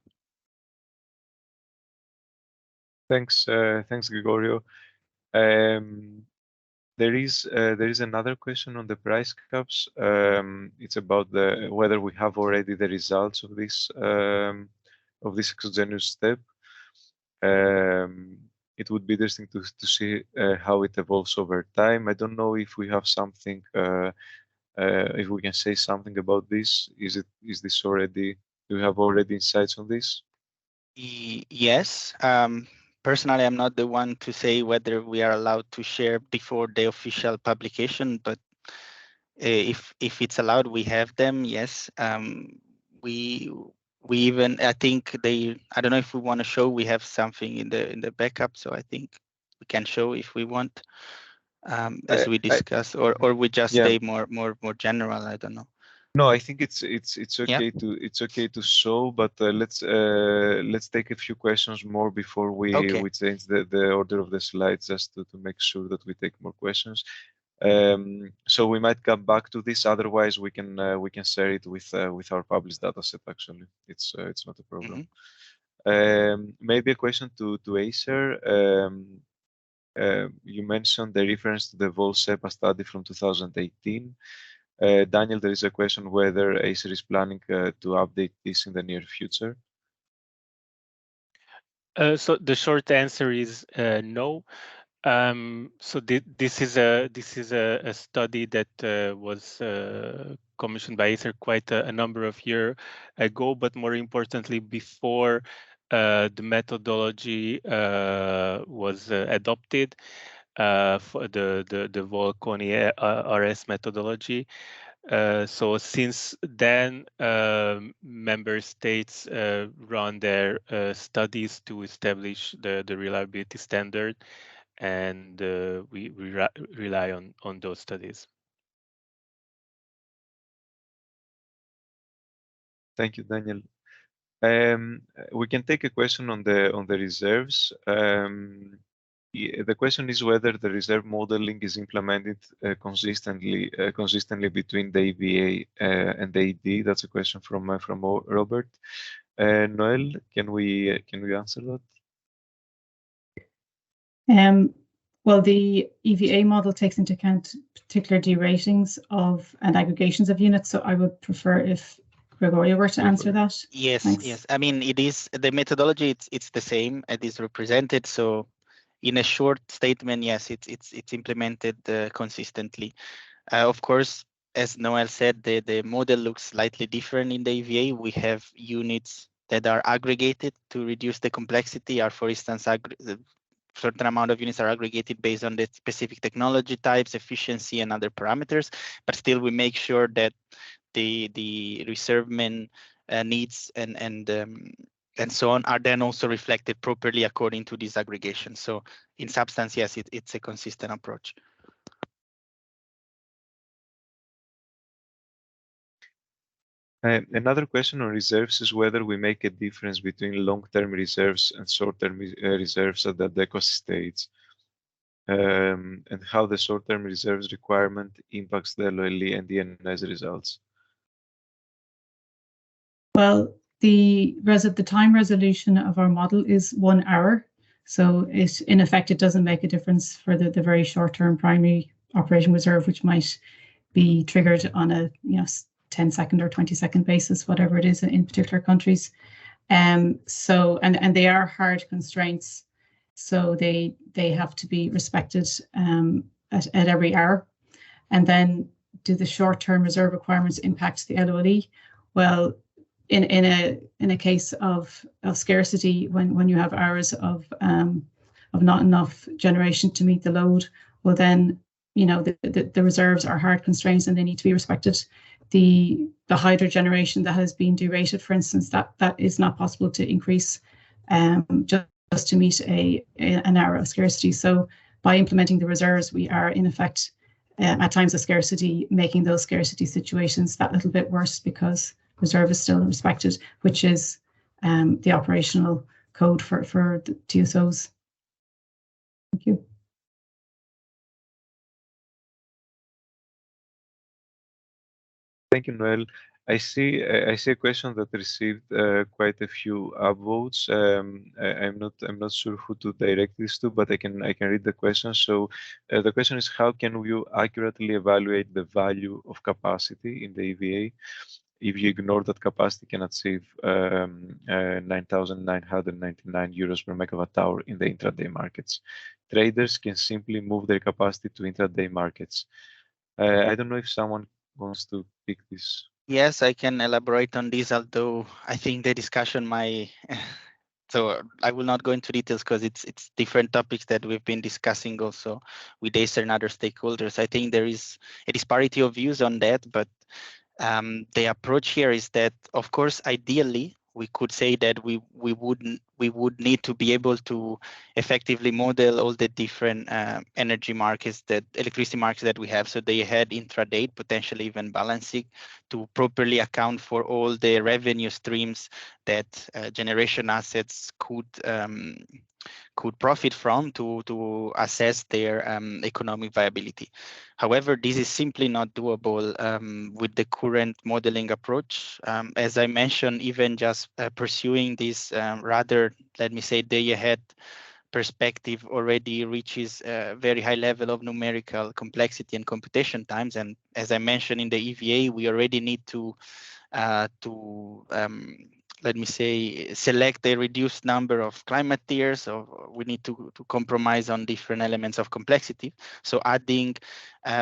Thanks, Gregorio. There is another question on the price caps. It's about whether we have already the results of this exogenous step. It would be interesting to see how it evolves over time. I don't know if we have something, if we can say something about this. Is this already? Do we have already insights on this? Yes. Personally, I'm not the one to say whether we are allowed to share before the official publication, but if it's allowed, we have them. Yes. We even, I think I don't know if we want to show, we have something in the backup, so I think we can show if we want, as we discuss, or we just stay more general. I don't know. No, I think it's okay to show, but let's take a few questions more before we change the order of the slides, just to make sure that we take more questions. So we might come back to this. Otherwise, we can share it with our published dataset. Actually, it's not a problem. Maybe a question to Acer. You mentioned the reference to the Vol-SEPA study from 2018. Daniel, there is a question whether Acer is planning to update this in the near future. So the short answer is no. So this is a study that was commissioned by Acer quite a number of years ago, but more importantly, before the methodology was adopted for the Vol-CONI RS methodology. So since then, member states run their studies to establish the reliability standard, and we rely on those studies. Thank you, Daniel. We can take a question on the reserves. The question is whether the reserve modeling is implemented consistently between the EVA and the AD. That's a question from Robert. Noel, can we answer that? Well, the EVA model takes into account particular deratings of and aggregations of units, so I would prefer if Gregorio were to answer that. Yes, Thanks. yes. I mean, it is the methodology. It's the same. It is represented. So, in a short statement, yes, it's implemented consistently. Of course, as Noel said, the model looks slightly different in the EVA. We have units that are aggregated to reduce the complexity. Or, for instance, certain amount of units are aggregated based on the specific technology types, efficiency, and other parameters. But still, we make sure that the reservement needs and so on are then also reflected properly according to this aggregation. So in substance, yes, it's a consistent approach. Another question on reserves is whether we make a difference between long-term reserves and short-term reserves at the adequacy stage, and how the short-term reserves requirement impacts the LOLE and DNS results. Well, the time resolution of our model is 1 hour. So in effect, it doesn't make a difference for the very short-term primary operation reserve, which might be triggered on a 10-second or 20-second basis, whatever it is in particular countries. So and they are hard constraints, so they have to be respected at every hour. And then, do the short-term reserve requirements impact the LOLE? Well, in a case of scarcity, when you have hours of not enough generation to meet the load, well then the reserves are hard constraints and they need to be respected. The hydro generation that has been derated, for instance, that is not possible to increase just to meet an hour of scarcity. So by implementing the reserves, we are in effect at times of scarcity making those scarcity situations that little bit worse, because reserve is still respected, which is the operational code for the TSOs. Thank you. Thank you, Noel. I see a question that received quite a few upvotes. I'm not sure who to direct this to, but I can read the question. So the question is, how can you accurately evaluate the value of capacity in the EVA if you ignore that capacity can achieve 9,999 euros per megawatt hour in the intraday markets? Traders can simply move their capacity to intraday markets. I don't know if someone wants to pick this. Yes, I can elaborate on this, although I think the discussion might so I will not go into details because it's different topics that we've been discussing also with Acer and other stakeholders. I think there is a disparity of views on that, but the approach here is that, of course, ideally, we could say that we would need to be able to effectively model all the different energy markets, that electricity markets that we have. So day ahead, intraday, potentially even balancing, to properly account for all the revenue streams that generation assets could profit from to assess their economic viability. However, this is simply not doable with the current modeling approach. As I mentioned, even just pursuing this rather, let me say, day ahead perspective already reaches a very high level of numerical complexity and computation times. And as I mentioned in the EVA, we already need to let me say, select a reduced number of climate tiers, or we need to compromise on different elements of complexity. So adding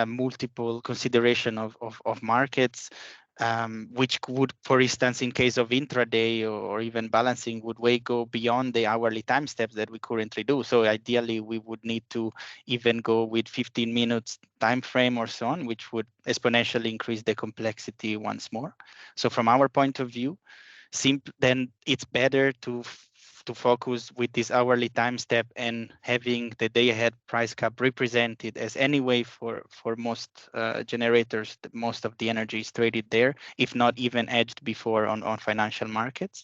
multiple consideration of markets, which would, for instance, in case of intraday or even balancing, would way go beyond the hourly time steps that we currently do. So ideally, we would need to even go with 15 minutes time frame or so on, which would exponentially increase the complexity once more. So from our point of view, then it's better to focus with this hourly time step and having the day ahead price cap represented as anyway for most generators. Most of the energy is traded there, if not even hedged before on financial markets,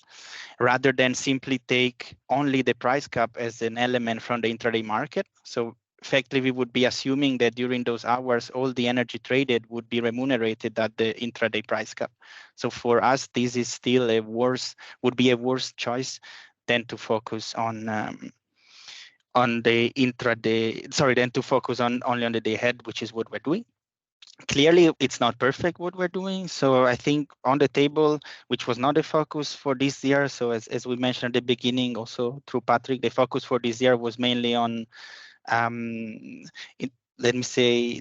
rather than simply take only the price cap as an element from the intraday market. So effectively, we would be assuming that during those hours, all the energy traded would be remunerated at the intraday price cap. So for us, this is still would be a worse choice than to focus on the intraday, than to focus only on the day ahead, which is what we're doing. Clearly, it's not perfect what we're doing. So I think on the table, which was not a focus for this year. So as we mentioned at the beginning, also through Patrick, the focus for this year was mainly on let me say,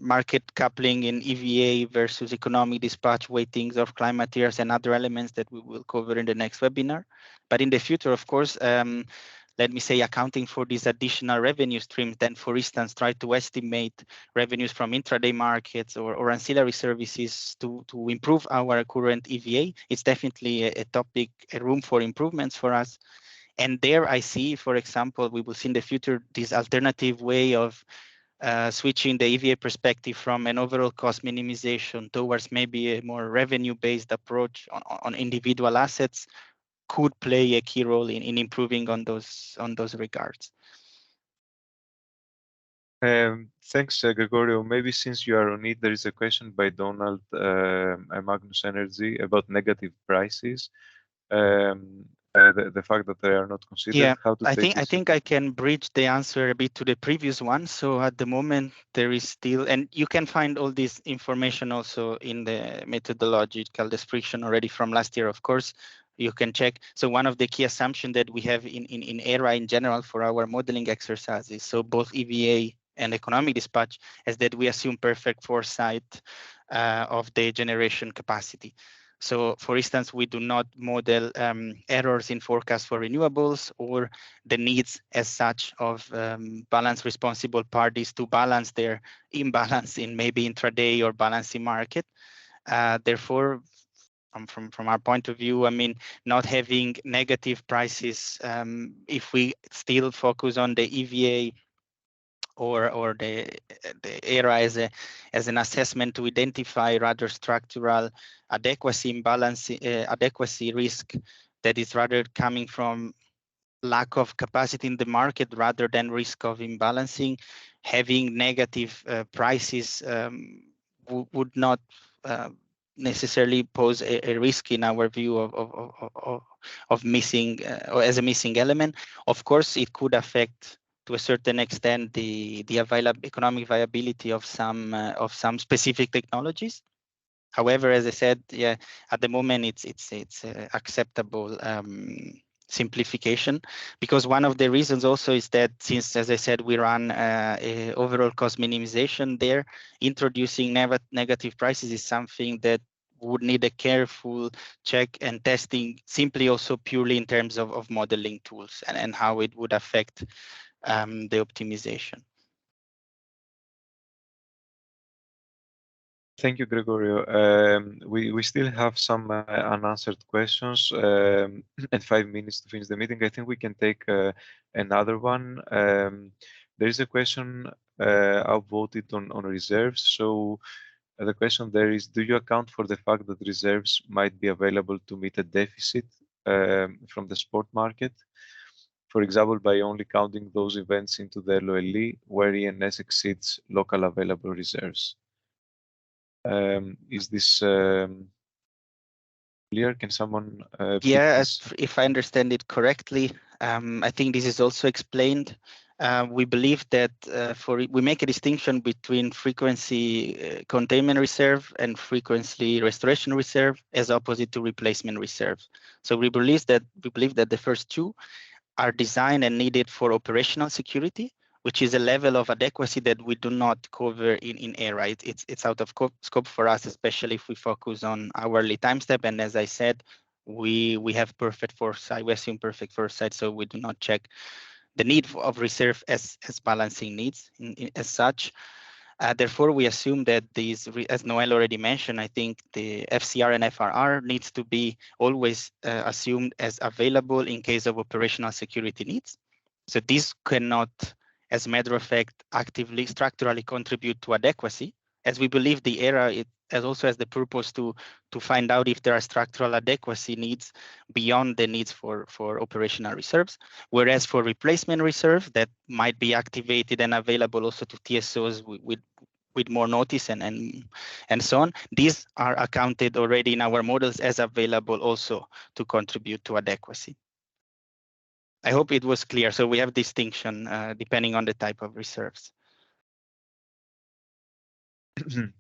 market coupling in EVA versus economic dispatch weightings of climate tiers and other elements that we will cover in the next webinar. But in the future, of course, let me say, accounting for these additional revenue streams, then, for instance, try to estimate revenues from intraday markets or ancillary services to improve our current EVA. It's definitely a topic, a room for improvements for us. And there I see, for example, we will see in the future this alternative way of switching the EVA perspective from an overall cost minimization towards maybe a more revenue-based approach on individual assets could play a key role in improving on those regards. Thanks, Gregorio. Maybe since you are on it, there is a question by Donald Magnus Energy about negative prices. The fact that they are not considered. Yeah, how to I think I can bridge the answer a bit to the previous one. So at the moment there is still, and you can find all this information also in the methodological description already from last year, of course. You can check. So one of the key assumptions that we have in ERAA in general for our modeling exercises, so both EVA and economic dispatch, is that we assume perfect foresight of the generation capacity. So, for instance, we do not model errors in forecast for renewables or the needs as such of balance responsible parties to balance their imbalance in maybe intraday or balancing market. Therefore, from our point of view, I mean, not having negative prices, if we still focus on the EVA or the ERAA as an assessment to identify rather structural adequacy imbalance, adequacy risk that is rather coming from lack of capacity in the market rather than risk of imbalancing. Having negative prices would not necessarily pose a risk in our view of missing or as a missing element. Of course, it could affect to a certain extent the economic viability of some specific technologies. However, as I said, yeah, at the moment it's acceptable simplification, because one of the reasons also is that since, as I said, we run a overall cost minimization there, introducing negative prices is something that would need a careful check and testing, simply also purely in terms of modeling tools and how it would affect the optimization. Thank you, Gregorio. We still have some unanswered questions and 5 minutes to finish the meeting. I think we can take another one. There is a question outvoted on reserves. So the question there is, do you account for the fact that reserves might be available to meet a deficit from the spot market? For example, by only counting those events into the LOLE where ENS exceeds local available reserves. Is this clear? Can someone? Yeah, if I understand it correctly, I think this is also explained. We believe that we make a distinction between frequency containment reserve and frequency restoration reserve as opposite to replacement reserve. So we believe that the first two are designed and needed for operational security, which is a level of adequacy that we do not cover in ERAA. It's out of scope for us, especially if we focus on hourly time step. And as I said, we have perfect foresight. We assume perfect foresight, so we do not check the need of reserve as balancing needs as such. Therefore, we assume that these, as Noel already mentioned, I think the FCR and FRR needs to be always assumed as available in case of operational security needs. So this cannot, as a matter of fact, actively structurally contribute to adequacy, as we believe the ERAA also has the purpose to find out if there are structural adequacy needs beyond the needs for operational reserves. Whereas for replacement reserve, that might be activated and available also to TSOs with more notice and so on. These are accounted already in our models as available also to contribute to adequacy. I hope it was clear. So we have distinction depending on the type of reserves.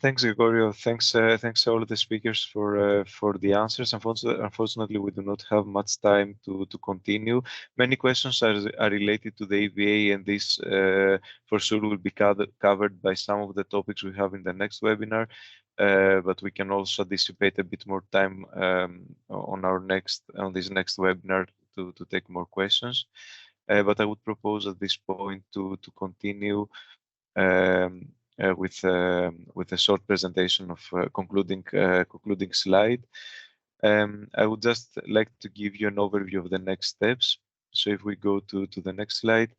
Thanks, Gregorio. Thanks to all of the speakers for the answers. Unfortunately, we do not have much time to continue. Many questions are related to the EVA, and this for sure will be covered by some of the topics we have in the next webinar. But we can also dissipate a bit more time on this next webinar to take more questions. But I would propose at this point to continue with a short presentation of concluding slide. I would just like to give you an overview of the next steps. So if we go to the next slide,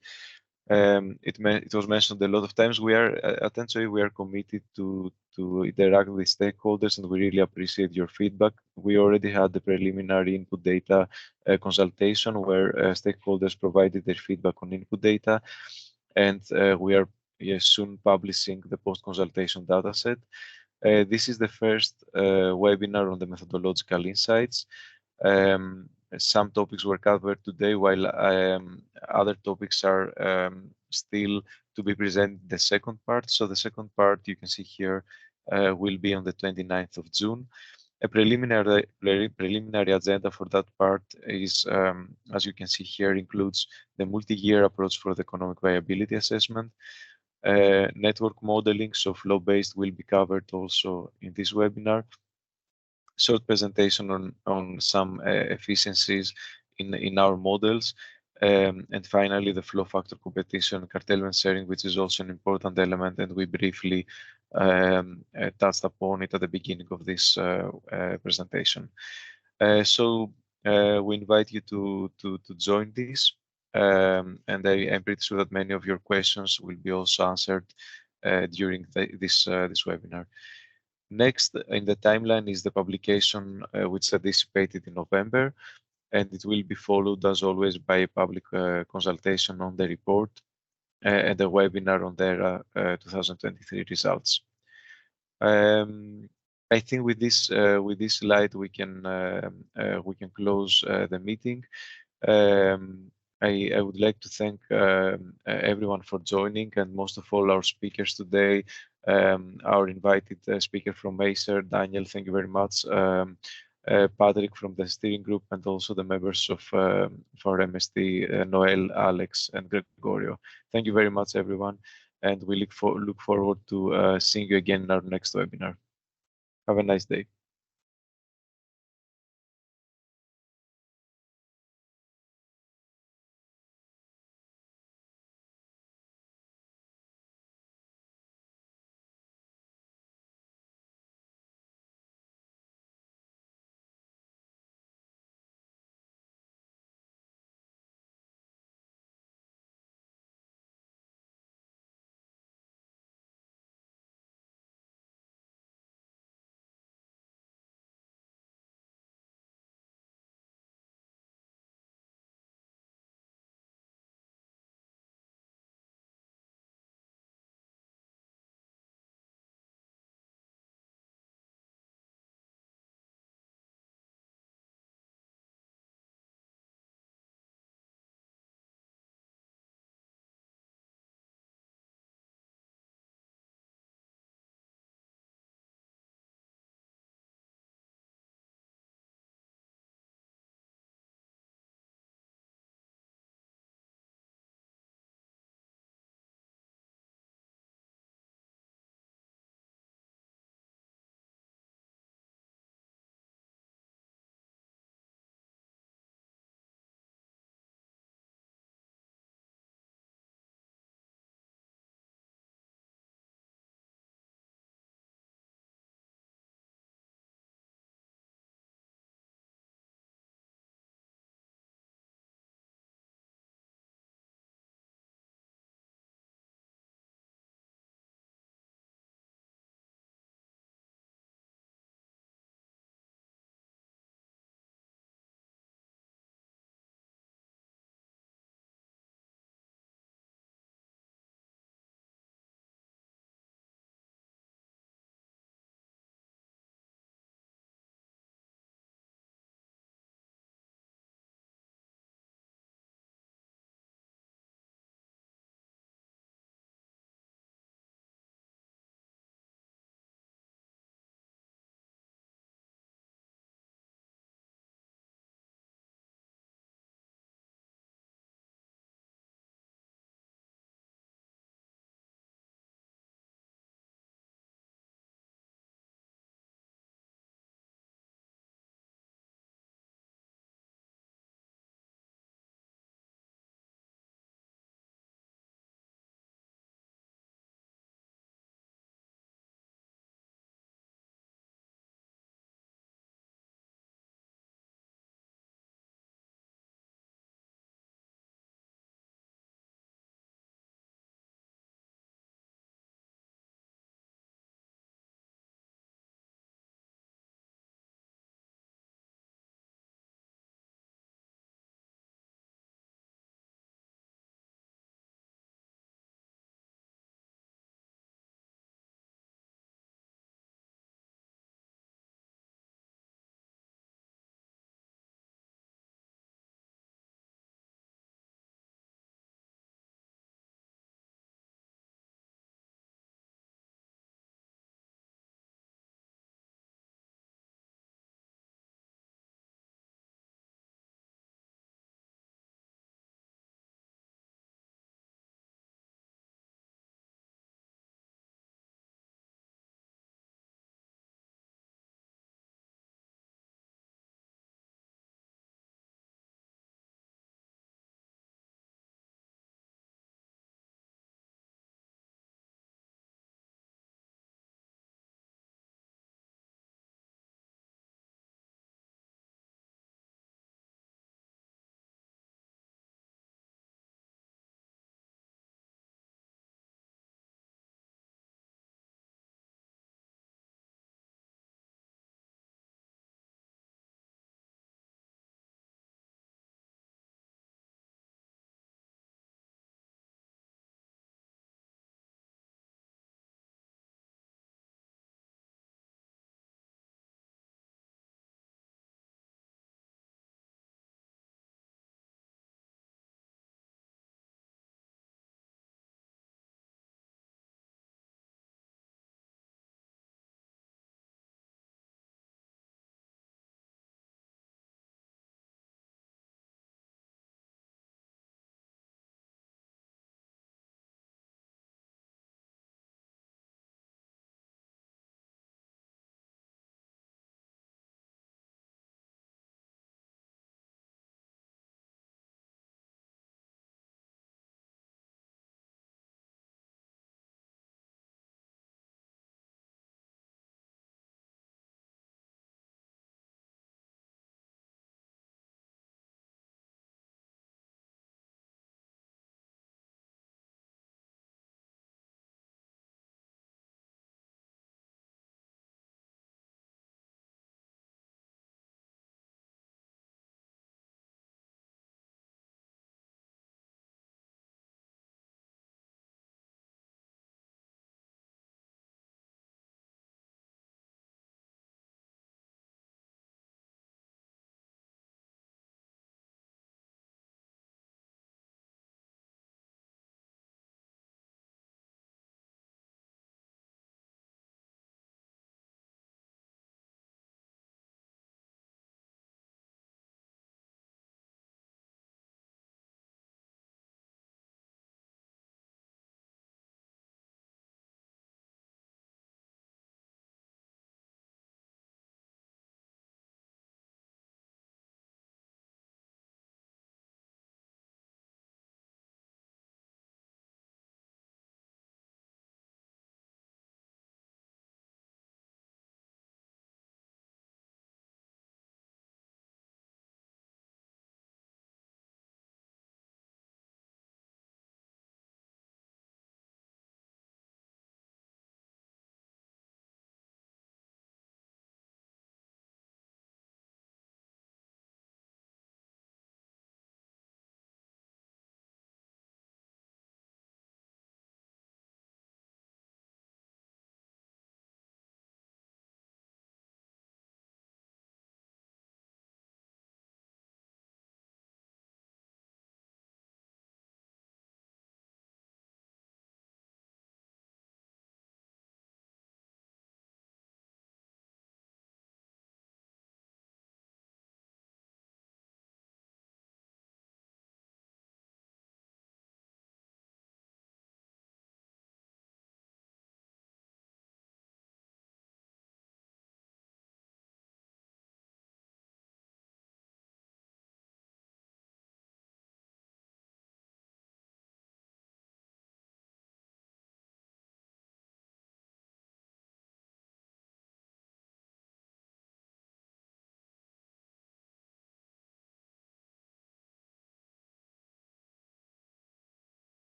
it was mentioned a lot of times. We are at ENTSO-E, we are committed to interact with stakeholders, and we really appreciate your feedback. We already had the preliminary input data consultation where stakeholders provided their feedback on input data, and we are soon publishing the post-consultation dataset. This is the first webinar on the methodological insights. Some topics were covered today, while other topics are still to be presented in the second part. So the second part, you can see here, will be on the 29th of June. A preliminary agenda for that part is, as you can see here, includes the multi-year approach for the economic viability assessment. Network modeling, so flow-based, will be covered also in this webinar. Short presentation on some efficiencies in our models. And finally, the flow factor competition, curtailment sharing, which is also an important element, and we briefly touched upon it at the beginning of this presentation. So we invite you to join this. And I'm pretty sure that many of your questions will be also answered during this webinar. Next in the timeline is the publication, which is anticipated in November, and it will be followed, as always, by a public consultation on the report and a webinar on their 2023 results. I think with this slide we can close the meeting. I would like to thank everyone for joining, and most of all our speakers today, our invited speaker from Acer, Daniel, thank you very much, Patrick from the steering group, and also the members of our MST, Noel, Alex, and Gregorio. Thank you very much, everyone, and we look forward to seeing you again in our next webinar. Have a nice day.